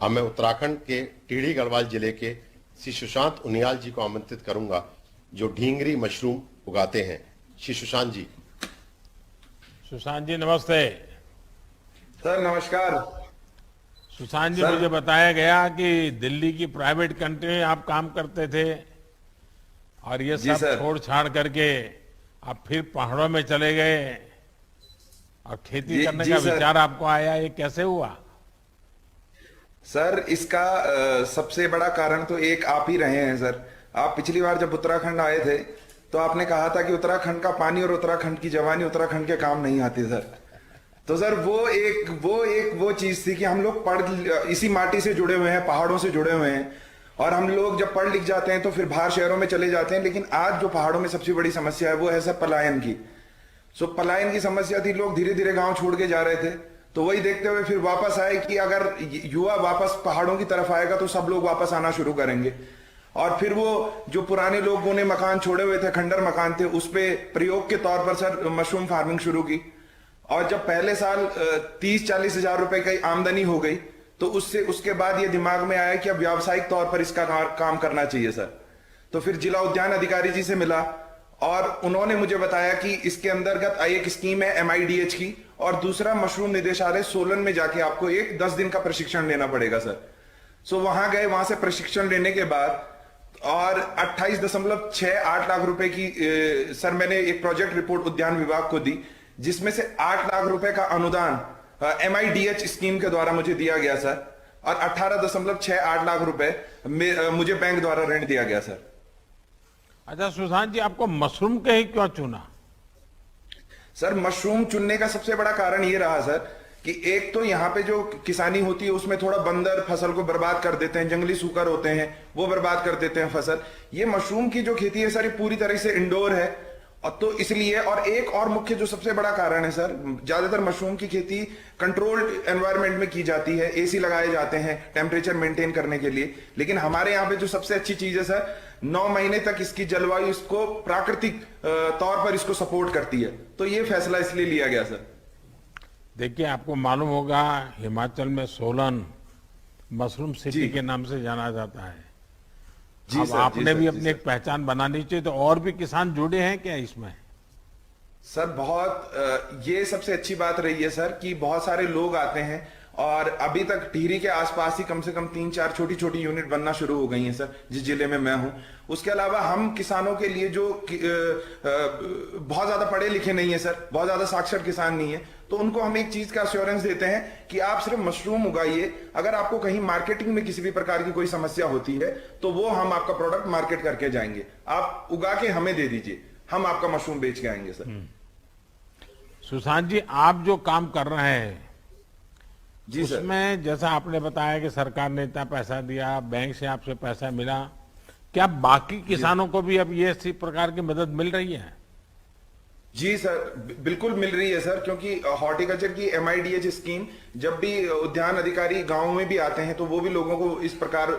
अब मैं उत्तराखंड के टिहरी गढ़वाल जिले के श्री सुशांत उनियाल जी को आमंत्रित करूंगा, जो ढींगरी मशरूम उगाते हैं। श्री सुशांत जी। सुशांत जी नमस्ते। सर नमस्कार। सुशांत जी, मुझे बताया गया कि दिल्ली की प्राइवेट कंपनी में आप काम करते थे और ये सब छोड़ छाड़ करके आप फिर पहाड़ों में चले गए और खेती करने का विचार आपको आया, ये कैसे हुआ? सर इसका सबसे बड़ा कारण तो एक आप ही रहे हैं सर। आप पिछली बार जब उत्तराखंड आए थे तो आपने कहा था कि उत्तराखंड का पानी और उत्तराखंड की जवानी उत्तराखंड के काम नहीं आती सर। तो सर वो चीज थी कि हम लोग इसी माटी से जुड़े हुए हैं, पहाड़ों से जुड़े हुए हैं, और हम लोग जब पढ़ लिख जाते हैं तो फिर बाहर शहरों में चले जाते हैं। लेकिन आज जो पहाड़ों में सबसे बड़ी समस्या है वो है सर पलायन की। पलायन की समस्या थी, लोग धीरे धीरे गांव छोड़ के जा रहे थे। तो वही देखते हुए फिर वापस आए कि अगर युवा वापस पहाड़ों की तरफ आएगा तो सब लोग वापस आना शुरू करेंगे। और फिर वो जो पुराने लोगों ने मकान छोड़े हुए थे, खंडर मकान थे, उस पे प्रयोग के तौर पर सर मशरूम फार्मिंग शुरू की। और जब पहले साल 30-40 हजार रुपए की आमदनी हो गई तो उसके बाद ये दिमाग में आया कि अब व्यावसायिक तौर पर इसका काम करना चाहिए सर। तो फिर जिला उद्यान अधिकारी जी से मिला और उन्होंने मुझे बताया कि इसके अंतर्गत एक स्कीम है MIDH की, और दूसरा मशरूम निदेशालय सोलन में जाके आपको 10 दिन का प्रशिक्षण लेना पड़ेगा सर। वहां गए, वहां से प्रशिक्षण लेने के बाद और 28.68 लाख रुपए की सर मैंने एक प्रोजेक्ट रिपोर्ट उद्यान विभाग को दी, जिसमें से 8 लाख रुपए का अनुदान MIDH स्कीम के द्वारा मुझे दिया गया सर, और 18.68 लाख रुपए मुझे बैंक द्वारा ऋण दिया गया सर। अच्छा सुशांत जी, आपको मशरूम के ही क्यों चुना? सर मशरूम चुनने का सबसे बड़ा कारण ये रहा सर कि एक तो यहाँ पे जो किसानी होती है उसमें थोड़ा बंदर फसल को बर्बाद कर देते हैं, जंगली सूकर होते हैं वो बर्बाद कर देते हैं फसल। ये मशरूम की जो खेती है सर ये पूरी तरह से इंडोर है, और तो इसलिए, और एक और मुख्य जो सबसे बड़ा कारण है सर, ज्यादातर मशरूम की खेती कंट्रोल्ड एनवायरनमेंट में की जाती है, एसी लगाए जाते हैं टेम्परेचर मेंटेन करने के लिए। लेकिन हमारे यहाँ पे जो सबसे अच्छी चीज है सर, 9 महीने तक इसकी जलवायु इसको प्राकृतिक तौर पर इसको सपोर्ट करती है, तो ये फैसला इसलिए लिया गया सर। देखिए, आपको मालूम होगा हिमाचल में सोलन मशरूम सिटी के नाम से जाना जाता है। जी अब सर, आपने भी अपनी सर। एक पहचान बनानी चाहिए, तो और भी किसान जुड़े हैं क्या इसमें? सर बहुत ये सबसे अच्छी बात रही है सर कि बहुत सारे लोग आते हैं, और अभी तक टिहरी के आसपास ही कम से कम 3-4 छोटी छोटी यूनिट बनना शुरू हो गई हैं सर, जिस जिले में मैं हूं। उसके अलावा हम किसानों के लिए जो बहुत ज्यादा पढ़े लिखे नहीं है सर, बहुत ज्यादा साक्षर किसान नहीं है, तो उनको हम एक चीज का अश्योरेंस देते हैं कि आप सिर्फ मशरूम उगाइए, अगर आपको कहीं मार्केटिंग में किसी भी प्रकार की कोई समस्या होती है तो वो हम आपका प्रोडक्ट मार्केट करके जाएंगे, आप उगा के हमें दे दीजिए, हम आपका मशरूम बेच के आएंगे सर। सुशांत जी, आप जो काम कर रहे हैं जी सर। उसमें जैसा आपने बताया कि सरकार ने इतना पैसा दिया, बैंक से आपसे पैसा मिला, क्या बाकी किसानों को भी अब ये इसी प्रकार की मदद मिल रही है? जी सर, बिल्कुल मिल रही है सर, क्योंकि हॉर्टिकल्चर की MIDH स्कीम, जब भी उद्यान अधिकारी गांव में भी आते हैं तो वो भी लोगों को इस प्रकार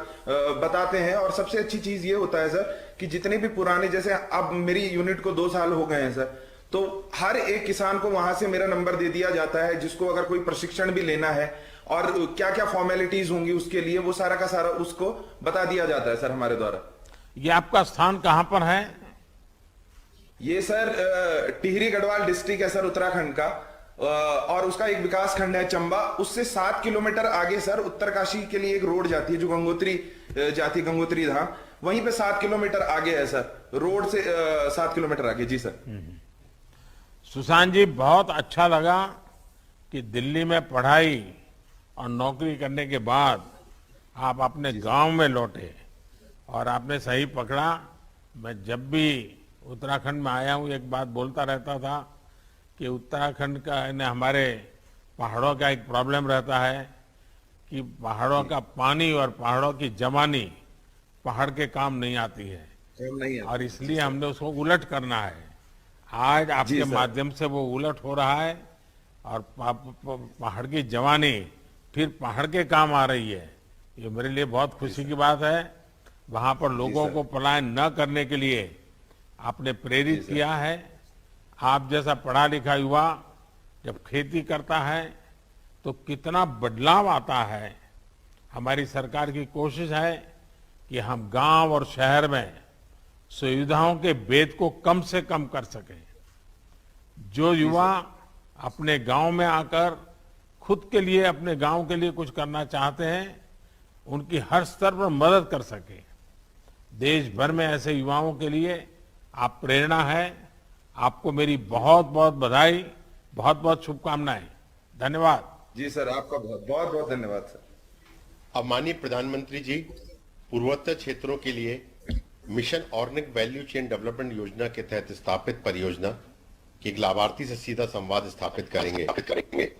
बताते हैं। और सबसे अच्छी चीज ये होता है सर कि जितने भी पुराने, जैसे अब मेरी यूनिट को 2 साल हो गए हैं सर, तो हर एक किसान को वहां से मेरा नंबर दे दिया जाता है, जिसको अगर कोई प्रशिक्षण भी लेना है और क्या क्या फॉर्मेलिटीज होंगी उसके लिए, वो सारा का सारा उसको बता दिया जाता है सर हमारे द्वारा। ये आपका स्थान कहां पर है? ये सर टिहरी गढ़वाल डिस्ट्रिक्ट है सर, उत्तराखंड का, और उसका एक विकास खंड है चंबा, उससे 7 किलोमीटर आगे सर उत्तरकाशी के लिए एक रोड जाती है जो गंगोत्री जाती है, गंगोत्री धाम, वहीं पे 7 किलोमीटर आगे है सर, रोड से 7 किलोमीटर आगे। जी सर। सुशांत जी, बहुत अच्छा लगा कि दिल्ली में पढ़ाई और नौकरी करने के बाद आप अपने गांव में लौटे, और आपने सही पकड़ा। मैं जब भी उत्तराखंड में आया हूं एक बात बोलता रहता था कि उत्तराखंड का हमारे पहाड़ों का एक प्रॉब्लम रहता है कि पहाड़ों का पानी और पहाड़ों की जवानी पहाड़ के काम नहीं आती है, और इसलिए हमने उसको उलट करना है। आज आपके माध्यम से वो उलट हो रहा है, और पहाड़ की जवानी फिर पहाड़ के काम आ रही है। ये मेरे लिए बहुत खुशी की बात है। वहां पर लोगों को पलायन न करने के लिए आपने प्रेरित किया है। आप जैसा पढ़ा लिखा युवा जब खेती करता है तो कितना बदलाव आता है। हमारी सरकार की कोशिश है कि हम गांव और शहर में सुविधाओं के भेद को कम से कम कर सकें। जो युवा अपने गांव में आकर खुद के लिए, अपने गांव के लिए कुछ करना चाहते हैं, उनकी हर स्तर पर मदद कर सके। देश भर में ऐसे युवाओं के लिए आप प्रेरणा है। आपको मेरी बहुत बहुत बधाई, बहुत बहुत शुभकामनाएं। धन्यवाद। जी सर, आपका बहुत बहुत धन्यवाद सर। अब माननीय प्रधानमंत्री जी पूर्वोत्तर क्षेत्रों के लिए mission organic value chain development योजना के तहत स्थापित परियोजना की एक लाभार्थी से सीधा संवाद स्थापित करेंगे।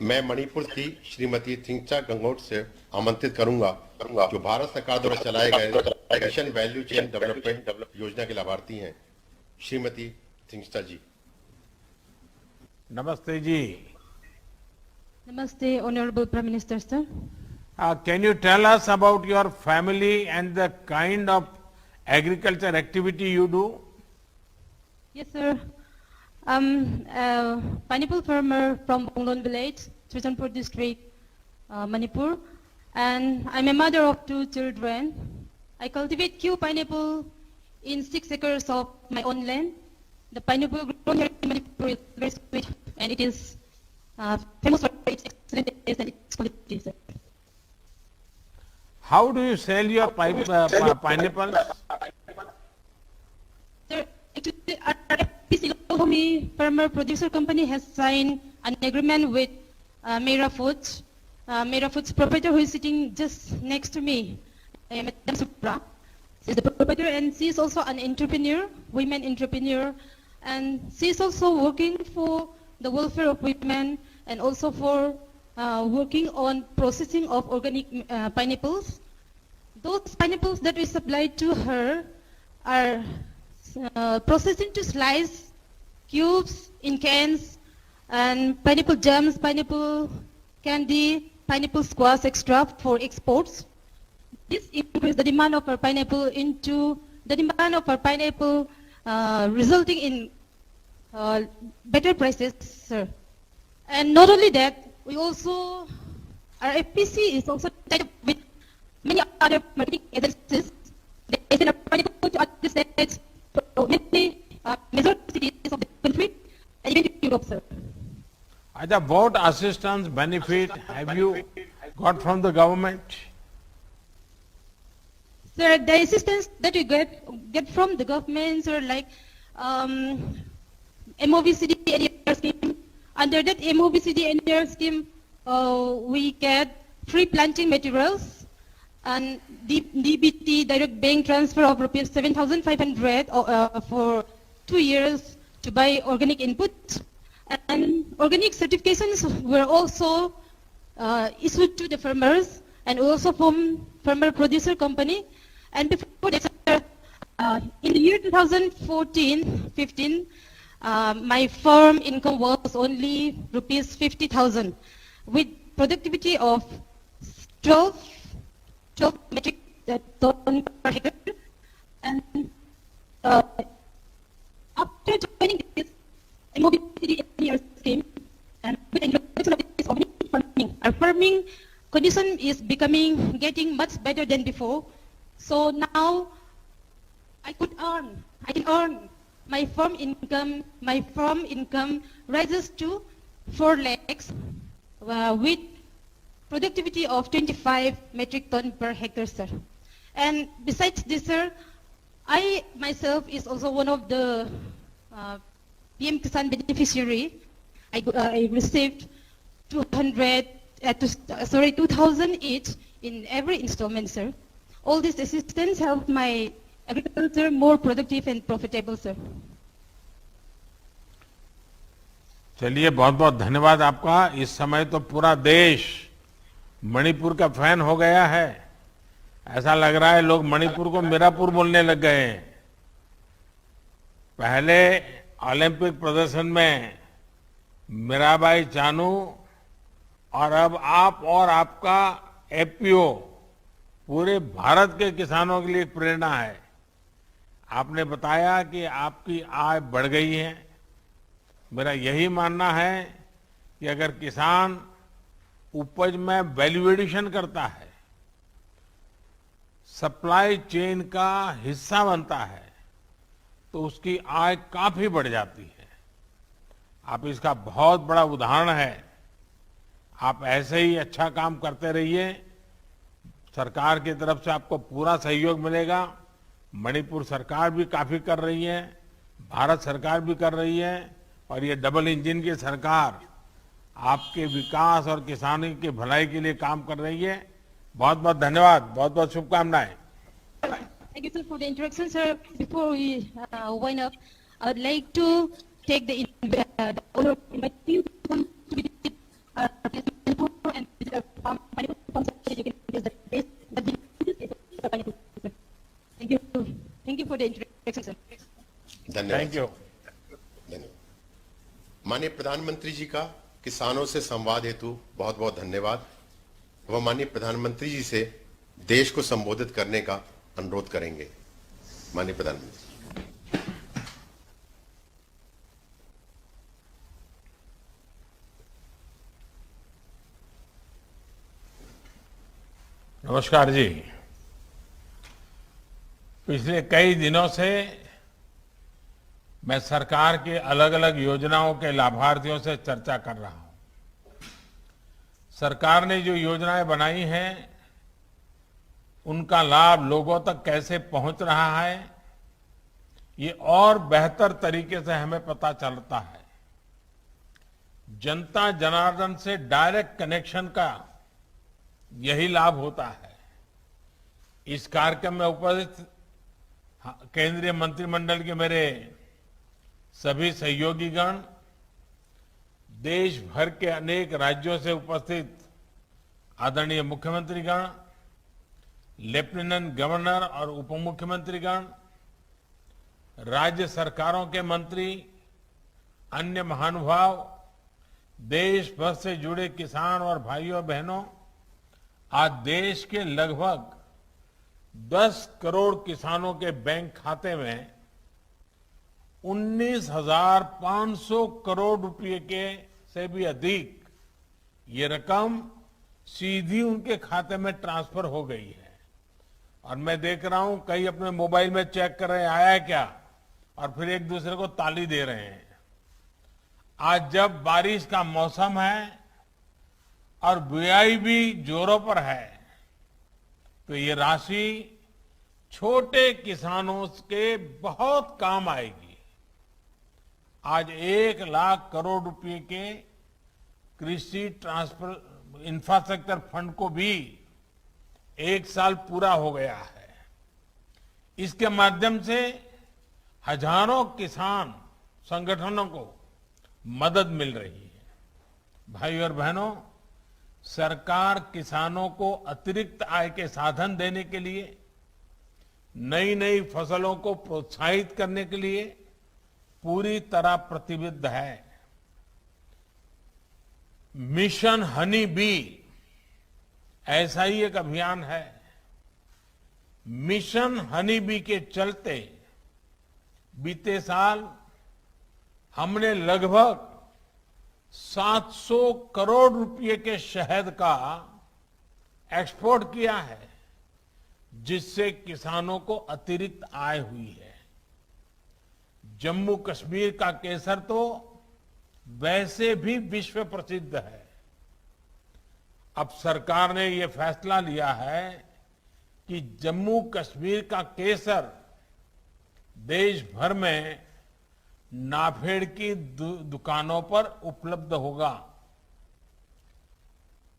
मैं मणिपुर की श्रीमती थिंगचा गंगोट से आमंत्रित करूंगा, जो भारत सरकार द्वारा चलाए गए मिशन वैल्यू चेन डेवलपमेंट योजना के लाभार्थी हैं। श्रीमती थिंगचा जी। नमस्ते जी। Namaste, Honorable Prime Minister, sir. Can you tell us about your family and the kind of agriculture activity you do? Yes, sir. I'm a pineapple farmer from Bonglon Village, Chushanpur District, Manipur, and I'm a mother of 2 children. I cultivate Q pineapple in 6 acres of my own land. The pineapple grown here in Manipur is very sweet, and it is famous for its excellent taste and its quality, sir. How do you sell your pineapples? Sir, actually, our FPC Lomi Farmer Producer Company has signed an agreement with Mera Foods. Mera Foods proprietor who is sitting just next to me, Madam Supra. She's the proprietor, and she's also an entrepreneur, women entrepreneur, and she's also working for the welfare of women and also for working on processing of organic pineapples. Those pineapples that we supplied to her are processed into slice, cubes in cans, and pineapple jams, pineapple candy, pineapple squash extra for exports. This increases the demand of our pineapple resulting in better prices, sir. And not only that, we also, our FPC is also tied up with many other marketing agencies. They send our pineapple to other states, to many major cities of the country, and even to Europe, sir. Aja, what assistance, benefit have you got from the government? Sir, the assistance that we get from the government are like MOVCD NER scheme. Under that MOVCD NER scheme, we get free planting materials and DBT, direct bank transfer of rupees 7,500 for 2 years to buy organic input. And organic certifications were also issued to the farmers and also from farmer producer company. And before that, in the year 2014-15, my farm income was only rupees 50,000 with productivity of 12 metric ton per hectare. And after joining this MOVCD scheme and with the introduction of this organic farming, our farming condition is getting much better than before. So now I can earn my farm income rises to 4 lakhs with productivity of 25 metric ton per hectare, sir. And besides this, sir, I myself is also one of the PM Kisan beneficiary. I received 2,000 each in every installment, sir. All this assistance helped my agriculture more productive and profitable, sir. चलिए, बहुत बहुत धन्यवाद आपका। इस समय तो पूरा देश मणिपुर का फैन हो गया है। ऐसा लग रहा है लोग मणिपुर को मीरापुर बोलने लग गए हैं। पहले ओलंपिक प्रदर्शन में मीराबाई चानू और अब आप और आपका एफपीओ पूरे भारत के किसानों के लिए प्रेरणा है। आपने बताया कि आपकी आय बढ़ गई है। मेरा यही मानना है कि अगर किसान उपज में वैल्यू एडिशन करता है, सप्लाई चेन का हिस्सा बनता है, तो उसकी आय काफी बढ़ जाती है। आप इसका बहुत बड़ा उदाहरण है। आप ऐसे ही अच्छा काम करते रहिए। सरकार की तरफ से आपको पूरा सहयोग मिलेगा। मणिपुर सरकार भी काफी कर रही है, भारत सरकार भी कर रही है, और ये डबल इंजन की सरकार आपके विकास और किसानों की भलाई के लिए काम कर रही है। बहुत बहुत धन्यवाद, बहुत बहुत शुभकामनाएं। Thank you, sir, for the introduction, sir. Before we wind up, I would like to take the honor of inviting you to come to visit and visit our farm. You can visit the place. Thank you. Thank you for the introduction, sir. धन्यवाद। Thank you. धन्यवाद। माननीय प्रधानमंत्री जी का किसानों से संवाद हेतु बहुत बहुत धन्यवाद। वह माननीय प्रधानमंत्री जी से देश को संबोधित करने का अनुरोध करेंगे। माननीय प्रधानमंत्री। नमस्कार जी। पिछले कई दिनों से मैं सरकार के अलग अलग योजनाओं के लाभार्थियों से चर्चा कर रहा हूं। सरकार ने जो योजनाएं बनाई हैं, उनका लाभ लोगों तक कैसे पहुंच रहा है, ये और बेहतर तरीके से हमें पता चलता है। जनता जनार्दन से डायरेक्ट कनेक्शन का यही लाभ होता है। इस कार्यक्रम में उपस्थित केंद्रीय मंत्रिमंडल के मेरे सभी सहयोगीगण, देश भर के अनेक राज्यों से उपस्थित आदरणीय मुख्यमंत्रीगण, लेफ्टिनेंट गवर्नर और उप मुख्यमंत्रीगण, राज्य सरकारों के मंत्री, अन्य महानुभाव, देश भर से जुड़े किसान और भाइयों बहनों, आज देश के लगभग 10 करोड़ किसानों के बैंक खाते में 19,500 करोड़ रुपए के से भी अधिक ये रकम सीधी उनके खाते में ट्रांसफर हो गई है। और मैं देख रहा हूं कई अपने मोबाइल में चेक कर रहे हैं आया है क्या, और फिर एक दूसरे को ताली दे रहे हैं। आज जब बारिश का मौसम है और बुआई भी जोरों पर है, तो ये राशि छोटे किसानों के बहुत काम आएगी। आज 1 लाख करोड़ रुपए के कृषि ट्रांसफर इंफ्रास्ट्रक्चर फंड को भी 1 साल पूरा हो गया है। इसके माध्यम से हजारों किसान संगठनों को मदद मिल रही है। भाई और बहनों, सरकार किसानों को अतिरिक्त आय के साधन देने के लिए, नई नई फसलों को प्रोत्साहित करने के लिए पूरी तरह प्रतिबद्ध है। मिशन हनी बी ऐसा ही एक अभियान है। मिशन हनी बी के चलते बीते साल हमने लगभग 700 करोड़ रुपए के शहद का एक्सपोर्ट किया है, जिससे किसानों को अतिरिक्त आय हुई है। जम्मू कश्मीर का केसर तो वैसे भी विश्व प्रसिद्ध है। अब सरकार ने ये फैसला लिया है कि जम्मू कश्मीर का केसर देश भर में नाफेड की दुकानों पर उपलब्ध होगा।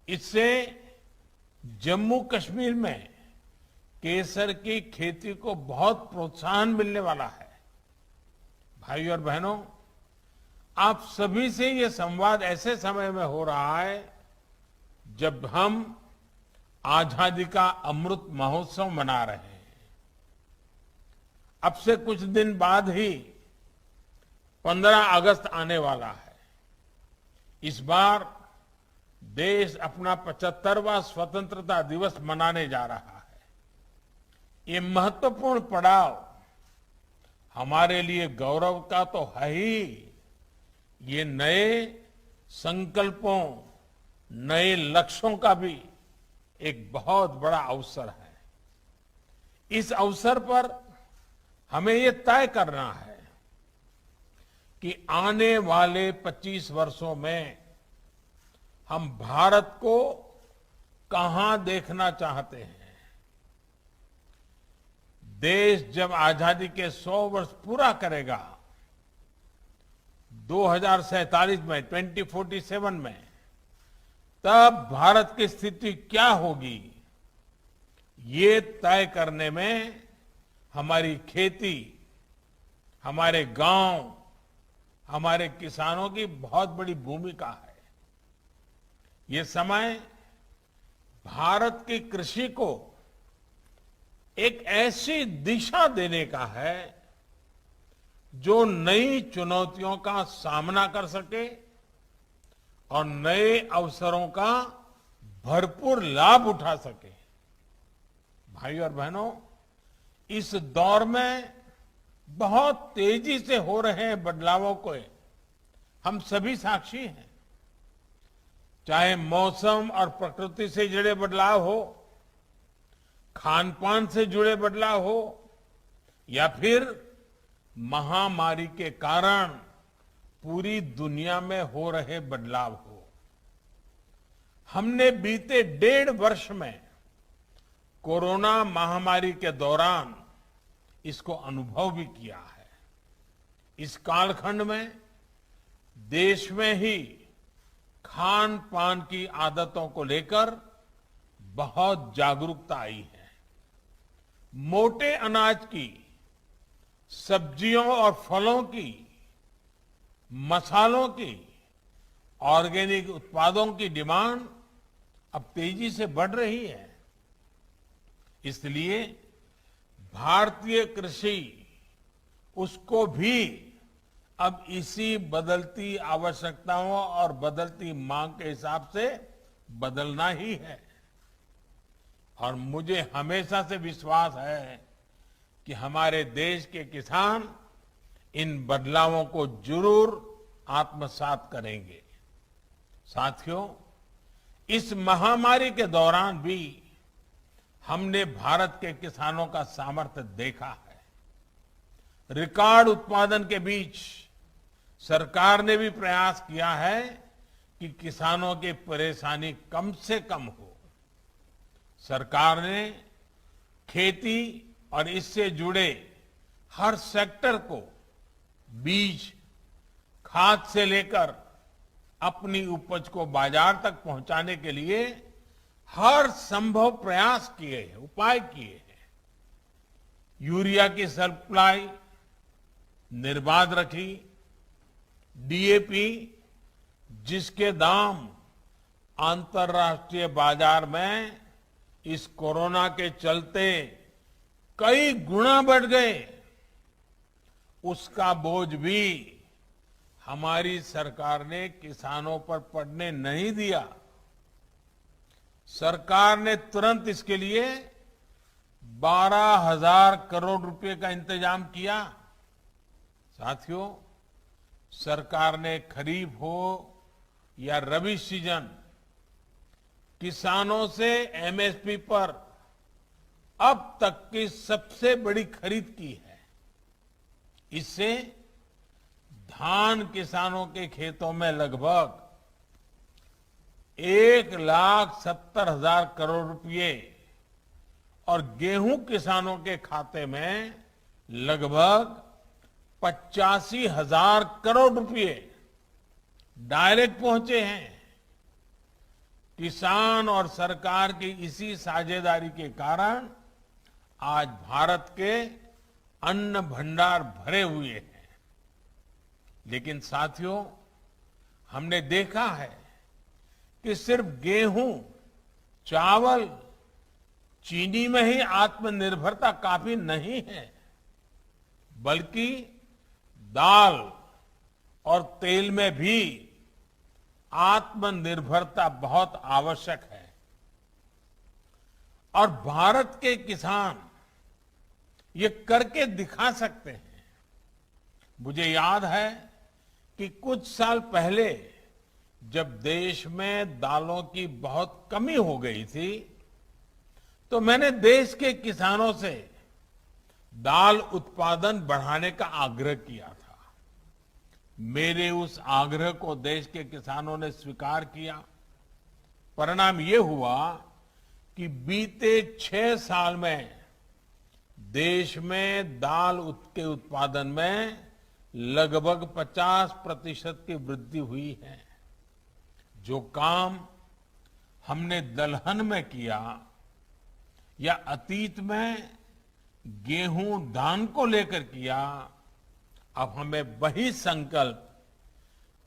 इससे जम्मू कश्मीर में केसर की खेती को बहुत प्रोत्साहन मिलने वाला है। भाई और बहनों, आप सभी से ये संवाद ऐसे समय में हो रहा है जब हम आजादी का अमृत महोत्सव मना रहे हैं। अब से कुछ दिन बाद ही 15 अगस्त आने वाला है। इस बार देश अपना 75वां स्वतंत्रता दिवस मनाने जा रहा है। ये महत्वपूर्ण पड़ाव हमारे लिए गौरव का तो है ही, ये नए संकल्पों, नए लक्ष्यों का भी एक बहुत बड़ा अवसर है। इस अवसर पर हमें ये तय करना है कि आने वाले 25 वर्षों में हम भारत को कहां देखना चाहते हैं। देश जब आजादी के 100 वर्ष पूरा करेगा 2047 में, 2047 में, तब भारत की स्थिति क्या होगी, ये तय करने में हमारी खेती, हमारे गांव, हमारे किसानों की बहुत बड़ी भूमिका है। ये समय भारत की कृषि को एक ऐसी दिशा देने का है जो नई चुनौतियों का सामना कर सके और नए अवसरों का भरपूर लाभ उठा सके। भाई और बहनों, इस दौर में बहुत तेजी से हो रहे बदलावों को हम सभी साक्षी हैं। चाहे मौसम और प्रकृति से जुड़े बदलाव हो, खान पान से जुड़े बदलाव हो, या फिर महामारी के कारण पूरी दुनिया में हो रहे बदलाव हो। हमने बीते 1.5 वर्ष में कोरोना महामारी के दौरान इसको अनुभव भी किया है। इस कालखंड में देश में ही खान पान की आदतों को लेकर बहुत जागरूकता आई है। मोटे अनाज की, सब्जियों और फलों की, मसालों की ऑर्गेनिक उत्पादों की डिमांड अब तेजी से बढ़ रही है। इसलिए भारतीय कृषि उसको भी अब इसी बदलती आवश्यकताओं और बदलती मांग के हिसाब से बदलना ही है। और मुझे हमेशा से विश्वास है कि हमारे देश के किसान इन बदलावों को जरूर आत्मसात करेंगे। साथियों, इस महामारी के दौरान भी हमने भारत के किसानों का सामर्थ्य देखा है। रिकॉर्ड उत्पादन के बीच सरकार ने भी प्रयास किया है कि किसानों की परेशानी कम से कम हो। सरकार ने खेती और इससे जुड़े हर सेक्टर को बीज, खाद से लेकर अपनी उपज को बाजार तक पहुंचाने के लिए हर संभव प्रयास किए हैं, उपाय किए हैं। यूरिया की सप्लाई निर्बाध रखी, डीएपी जिसके दाम अंतर्राष्ट्रीय बाजार में इस कोरोना के चलते कई गुना बढ़ गए, उसका बोझ भी हमारी सरकार ने किसानों पर पड़ने नहीं दिया। सरकार ने तुरंत इसके लिए 12,000 करोड़ रुपए का इंतजाम किया। साथियों, सरकार ने खरीफ हो या रबी सीजन, किसानों से एमएसपी पर अब तक की सबसे बड़ी खरीद की है। इससे धान किसानों के खेतों में लगभग 1,70,000 करोड़ रुपए और गेहूं किसानों के खाते में लगभग 85,000 करोड़ रुपए डायरेक्ट पहुंचे हैं। किसान और सरकार की इसी साझेदारी के कारण आज भारत के अन्न भंडार भरे हुए हैं। लेकिन साथियों, हमने देखा है कि सिर्फ गेहूं, चावल, चीनी में ही आत्मनिर्भरता काफी नहीं है, बल्कि दाल और तेल में भी आत्मनिर्भरता बहुत आवश्यक है। और भारत के किसान ये करके दिखा सकते हैं। मुझे याद है कि कुछ साल पहले जब देश में दालों की बहुत कमी हो गई थी, तो मैंने देश के किसानों से दाल उत्पादन बढ़ाने का आग्रह किया था। मेरे उस आग्रह को देश के किसानों ने स्वीकार किया। परिणाम ये हुआ कि बीते 6 साल में देश में दाल के उत्पादन में लगभग 50% की वृद्धि हुई है। जो काम हमने दलहन में किया या अतीत में गेहूं, धान को लेकर किया, अब हमें वही संकल्प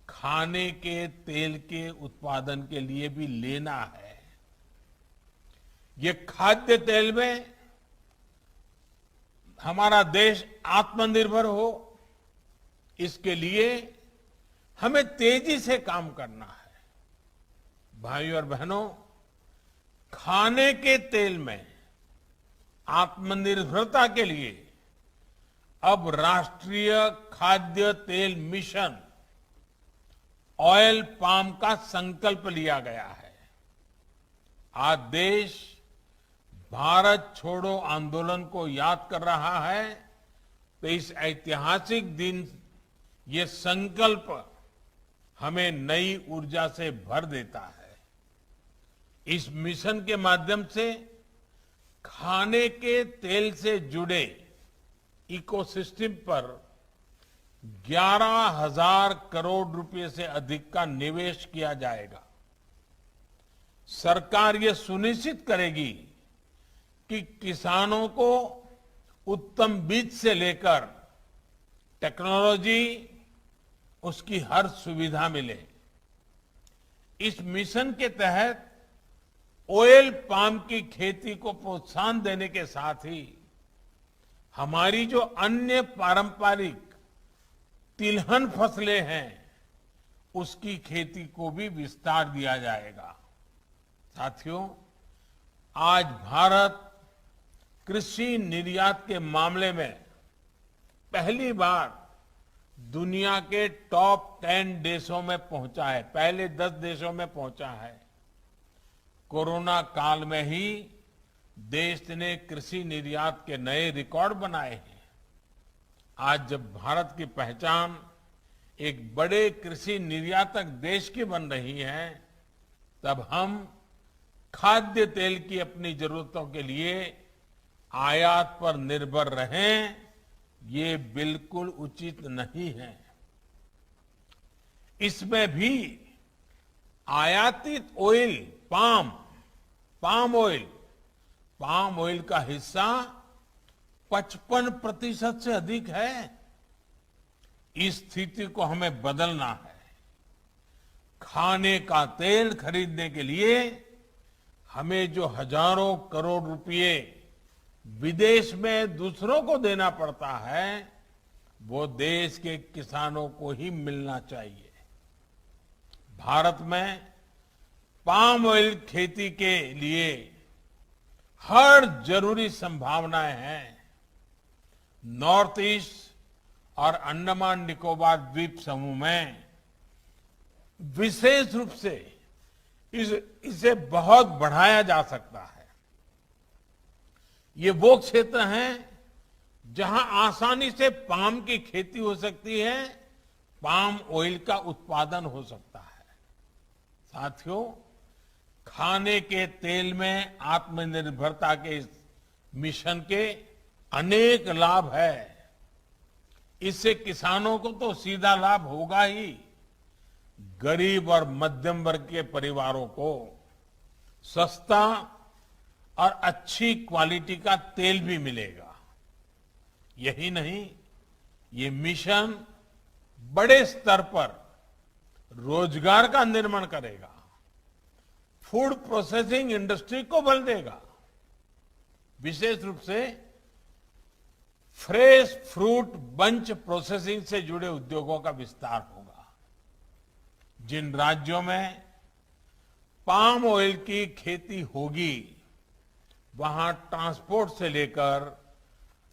खाने के तेल के उत्पादन के लिए भी लेना है। ये खाद्य तेल में हमारा देश आत्मनिर्भर हो, इसके लिए हमें तेजी से काम करना है। भाइयों और बहनों, खाने के तेल में आत्मनिर्भरता के लिए अब राष्ट्रीय खाद्य तेल मिशन ऑयल पाम का संकल्प लिया गया है। आज देश भारत छोड़ो आंदोलन को याद कर रहा है, तो इस ऐतिहासिक दिन ये संकल्प हमें नई ऊर्जा से भर देता है। इस मिशन के माध्यम से खाने के तेल से जुड़े इकोसिस्टम पर 11,000 करोड़ रुपए से अधिक का निवेश किया जाएगा। सरकार ये सुनिश्चित करेगी कि किसानों को उत्तम बीज से लेकर टेक्नोलॉजी, उसकी हर सुविधा मिले। इस मिशन के तहत ऑयल पाम की खेती को प्रोत्साहन देने के साथ ही हमारी जो अन्य पारंपरिक तिलहन फसलें हैं उसकी खेती को भी विस्तार दिया जाएगा। साथियों, आज भारत कृषि निर्यात के मामले में पहली बार दुनिया के टॉप 10 देशों में पहुंचा है, पहले 10 देशों में पहुंचा है। कोरोना काल में ही देश ने कृषि निर्यात के नए रिकॉर्ड बनाए हैं। आज जब भारत की पहचान एक बड़े कृषि निर्यातक देश की बन रही है, तब हम खाद्य तेल की अपनी जरूरतों के लिए आयात पर निर्भर रहें, ये बिल्कुल उचित नहीं है। इसमें भी आयातित ऑयल पाम ऑयल का हिस्सा 55% से अधिक है। इस स्थिति को हमें बदलना है। खाने का तेल खरीदने के लिए हमें जो हजारों करोड़ रुपए विदेश में दूसरों को देना पड़ता है, वो देश के किसानों को ही मिलना चाहिए। भारत में पाम ऑयल खेती के लिए हर जरूरी संभावनाएं हैं। नॉर्थ ईस्ट और अंडमान निकोबार द्वीप समूह में विशेष रूप से इसे बहुत बढ़ाया जा सकता है। ये वो क्षेत्र हैं जहां आसानी से पाम की खेती हो सकती है, पाम ऑयल का उत्पादन हो सकता है। साथियों, खाने के तेल में आत्मनिर्भरता के इस मिशन के अनेक लाभ है। इससे किसानों को तो सीधा लाभ होगा ही, गरीब और मध्यम वर्ग के परिवारों को सस्ता और अच्छी क्वालिटी का तेल भी मिलेगा। यही नहीं, ये मिशन बड़े स्तर पर रोजगार का निर्माण करेगा, फूड प्रोसेसिंग इंडस्ट्री को बल देगा। विशेष रूप से फ्रेश फ्रूट बंच प्रोसेसिंग से जुड़े उद्योगों का विस्तार होगा। जिन राज्यों में पाम ऑयल की खेती होगी, वहां ट्रांसपोर्ट से लेकर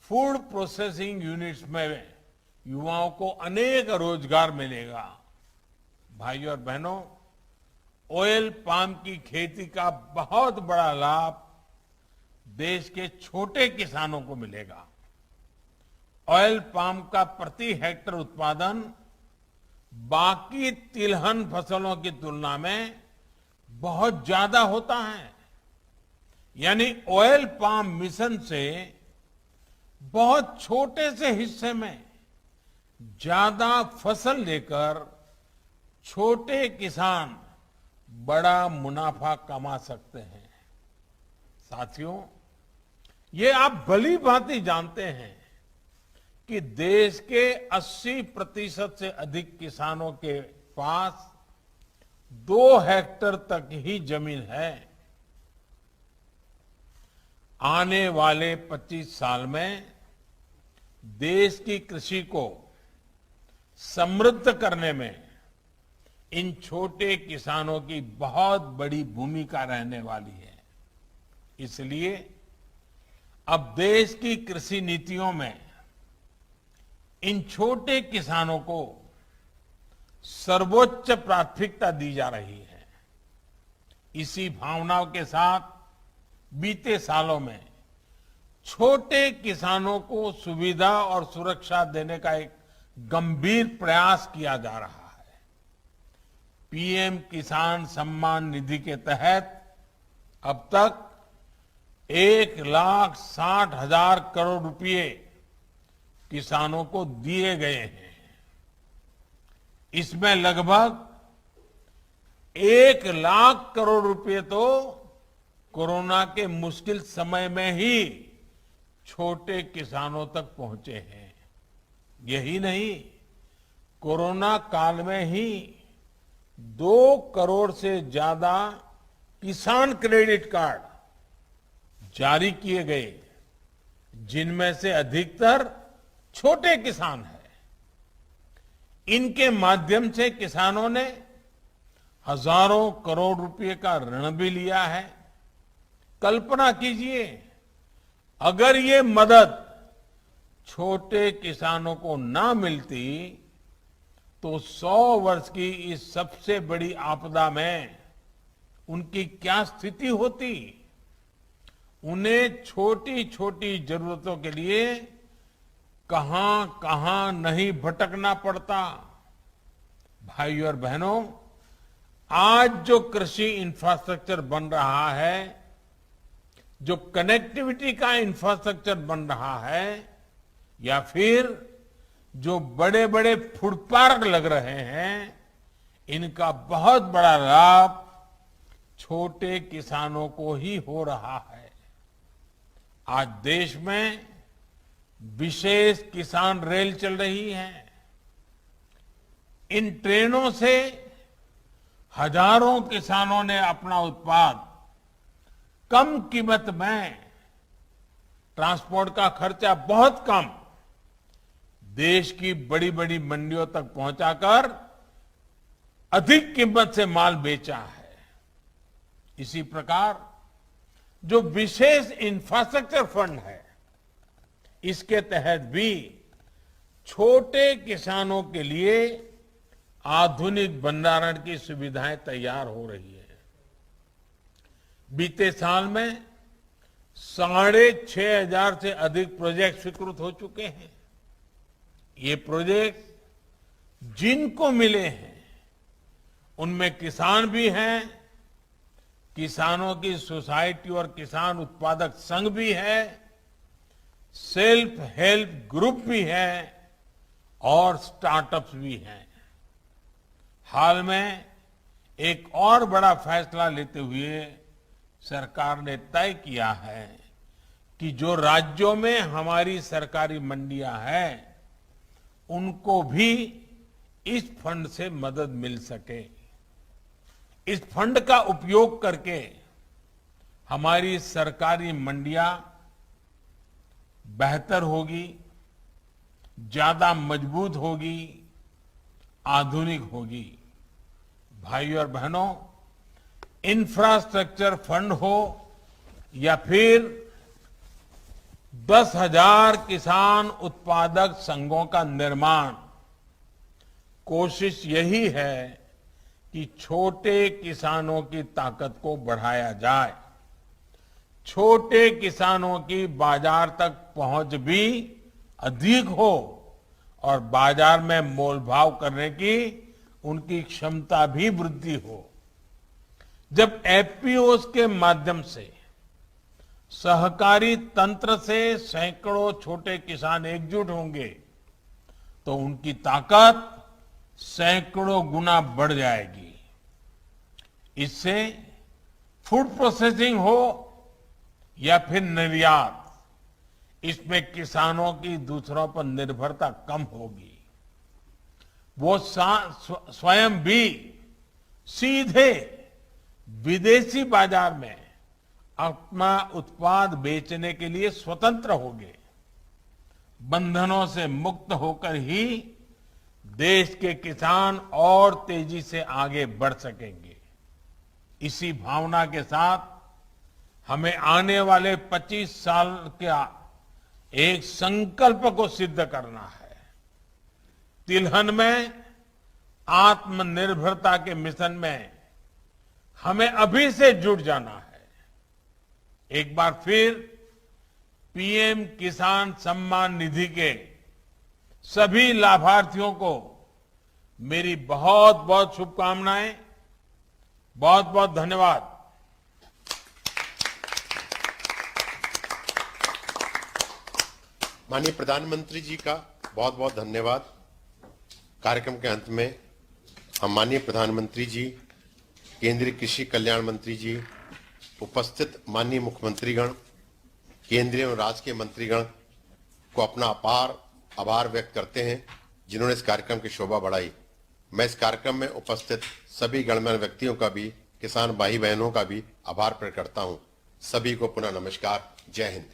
फूड प्रोसेसिंग यूनिट्स में युवाओं को अनेक रोजगार मिलेगा। भाइयों और बहनों, ऑयल पाम की खेती का बहुत बड़ा लाभ देश के छोटे किसानों को मिलेगा। ऑयल पाम का प्रति हेक्टेयर उत्पादन बाकी तिलहन फसलों की तुलना में बहुत ज्यादा होता है। यानी ऑयल पाम मिशन से बहुत छोटे से हिस्से में ज्यादा फसल लेकर छोटे किसान बड़ा मुनाफा कमा सकते हैं। साथियों, ये आप भली भांति जानते हैं कि देश के 80% से अधिक किसानों के पास 2 हेक्टेयर तक ही जमीन है। आने वाले 25 साल में देश की कृषि को समृद्ध करने में इन छोटे किसानों की बहुत बड़ी भूमिका रहने वाली है। इसलिए अब देश की कृषि नीतियों में इन छोटे किसानों को सर्वोच्च प्राथमिकता दी जा रही है। इसी भावनाओं के साथ बीते सालों में छोटे किसानों को सुविधा और सुरक्षा देने का एक गंभीर प्रयास किया जा रहा है। पीएम किसान सम्मान निधि के तहत अब तक 1,60,000 करोड़ रुपए किसानों को दिए गए हैं। इसमें लगभग 1 लाख करोड़ रुपए तो कोरोना के मुश्किल समय में ही छोटे किसानों तक पहुंचे हैं। यही नहीं, कोरोना काल में ही 2 करोड़ से ज्यादा किसान क्रेडिट कार्ड जारी किए गए, जिनमें से अधिकतर छोटे किसान हैं। इनके माध्यम से किसानों ने हजारों करोड़ रुपए का ऋण भी लिया है। कल्पना कीजिए, अगर ये मदद छोटे किसानों को ना मिलती तो 100 वर्ष की इस सबसे बड़ी आपदा में उनकी क्या स्थिति होती। उन्हें छोटी छोटी जरूरतों के लिए कहां कहां नहीं भटकना पड़ता। भाइयों और बहनों, आज जो कृषि इंफ्रास्ट्रक्चर बन रहा है, जो कनेक्टिविटी का इंफ्रास्ट्रक्चर बन रहा है, या फिर जो बड़े बड़े फूड पार्क लग रहे हैं, इनका बहुत बड़ा लाभ छोटे किसानों को ही हो रहा है। आज देश में विशेष किसान रेल चल रही है। इन ट्रेनों से हजारों किसानों ने अपना उत्पाद कम कीमत में, ट्रांसपोर्ट का खर्चा बहुत कम, देश की बड़ी बड़ी मंडियों तक पहुंचाकर अधिक कीमत से माल बेचा है। इसी प्रकार जो विशेष इंफ्रास्ट्रक्चर फंड है, इसके तहत भी छोटे किसानों के लिए आधुनिक भंडारण की सुविधाएं तैयार हो रही है। बीते साल में 6,500 से अधिक प्रोजेक्ट स्वीकृत हो चुके हैं। ये प्रोजेक्ट जिनको मिले हैं, उनमें किसान भी हैं, किसानों की सोसाइटी और किसान उत्पादक संघ भी है, सेल्फ हेल्प ग्रुप भी है और स्टार्टअप्स भी हैं। हाल में एक और बड़ा फैसला लेते हुए सरकार ने तय किया है कि जो राज्यों में हमारी सरकारी मंडियां हैं, उनको भी इस फंड से मदद मिल सके। इस फंड का उपयोग करके हमारी सरकारी मंडियां बेहतर होगी, ज्यादा मजबूत होगी, आधुनिक होगी। भाइयों और बहनों, इंफ्रास्ट्रक्चर फंड हो या फिर 10,000 किसान उत्पादक संघों का निर्माण, कोशिश यही है कि छोटे किसानों की ताकत को बढ़ाया जाए, छोटे किसानों की बाजार तक पहुंच भी अधिक हो और बाजार में मोल भाव करने की उनकी क्षमता भी वृद्धि हो। जब एफपीओस के माध्यम से सहकारी तंत्र से सैकड़ों छोटे किसान एकजुट होंगे तो उनकी ताकत सैकड़ों गुना बढ़ जाएगी। इससे फूड प्रोसेसिंग हो या फिर निर्यात, इसमें किसानों की दूसरों पर निर्भरता कम होगी। वो स्वयं भी सीधे विदेशी बाजार में अपना उत्पाद बेचने के लिए स्वतंत्र होंगे। बंधनों से मुक्त होकर ही देश के किसान और तेजी से आगे बढ़ सकेंगे। इसी भावना के साथ हमें आने वाले 25 साल का एक संकल्प को सिद्ध करना है। तिलहन में आत्मनिर्भरता के मिशन में हमें अभी से जुट जाना है। एक बार फिर पीएम किसान सम्मान निधि के सभी लाभार्थियों को मेरी बहुत बहुत शुभकामनाएं, बहुत बहुत धन्यवाद। माननीय प्रधानमंत्री जी का बहुत बहुत धन्यवाद। कार्यक्रम के अंत में हम माननीय प्रधानमंत्री जी, केंद्रीय कृषि कल्याण मंत्री जी, उपस्थित माननीय मुख्यमंत्रीगण, केंद्रीय और राज्य के मंत्रीगण को अपना अपार आभार व्यक्त करते हैं, जिन्होंने इस कार्यक्रम की शोभा बढ़ाई। मैं इस कार्यक्रम में उपस्थित सभी गणमान्य व्यक्तियों का भी, किसान भाई बहनों का भी आभार प्रकट करता हूं। सभी को पुनः नमस्कार। जय हिंद।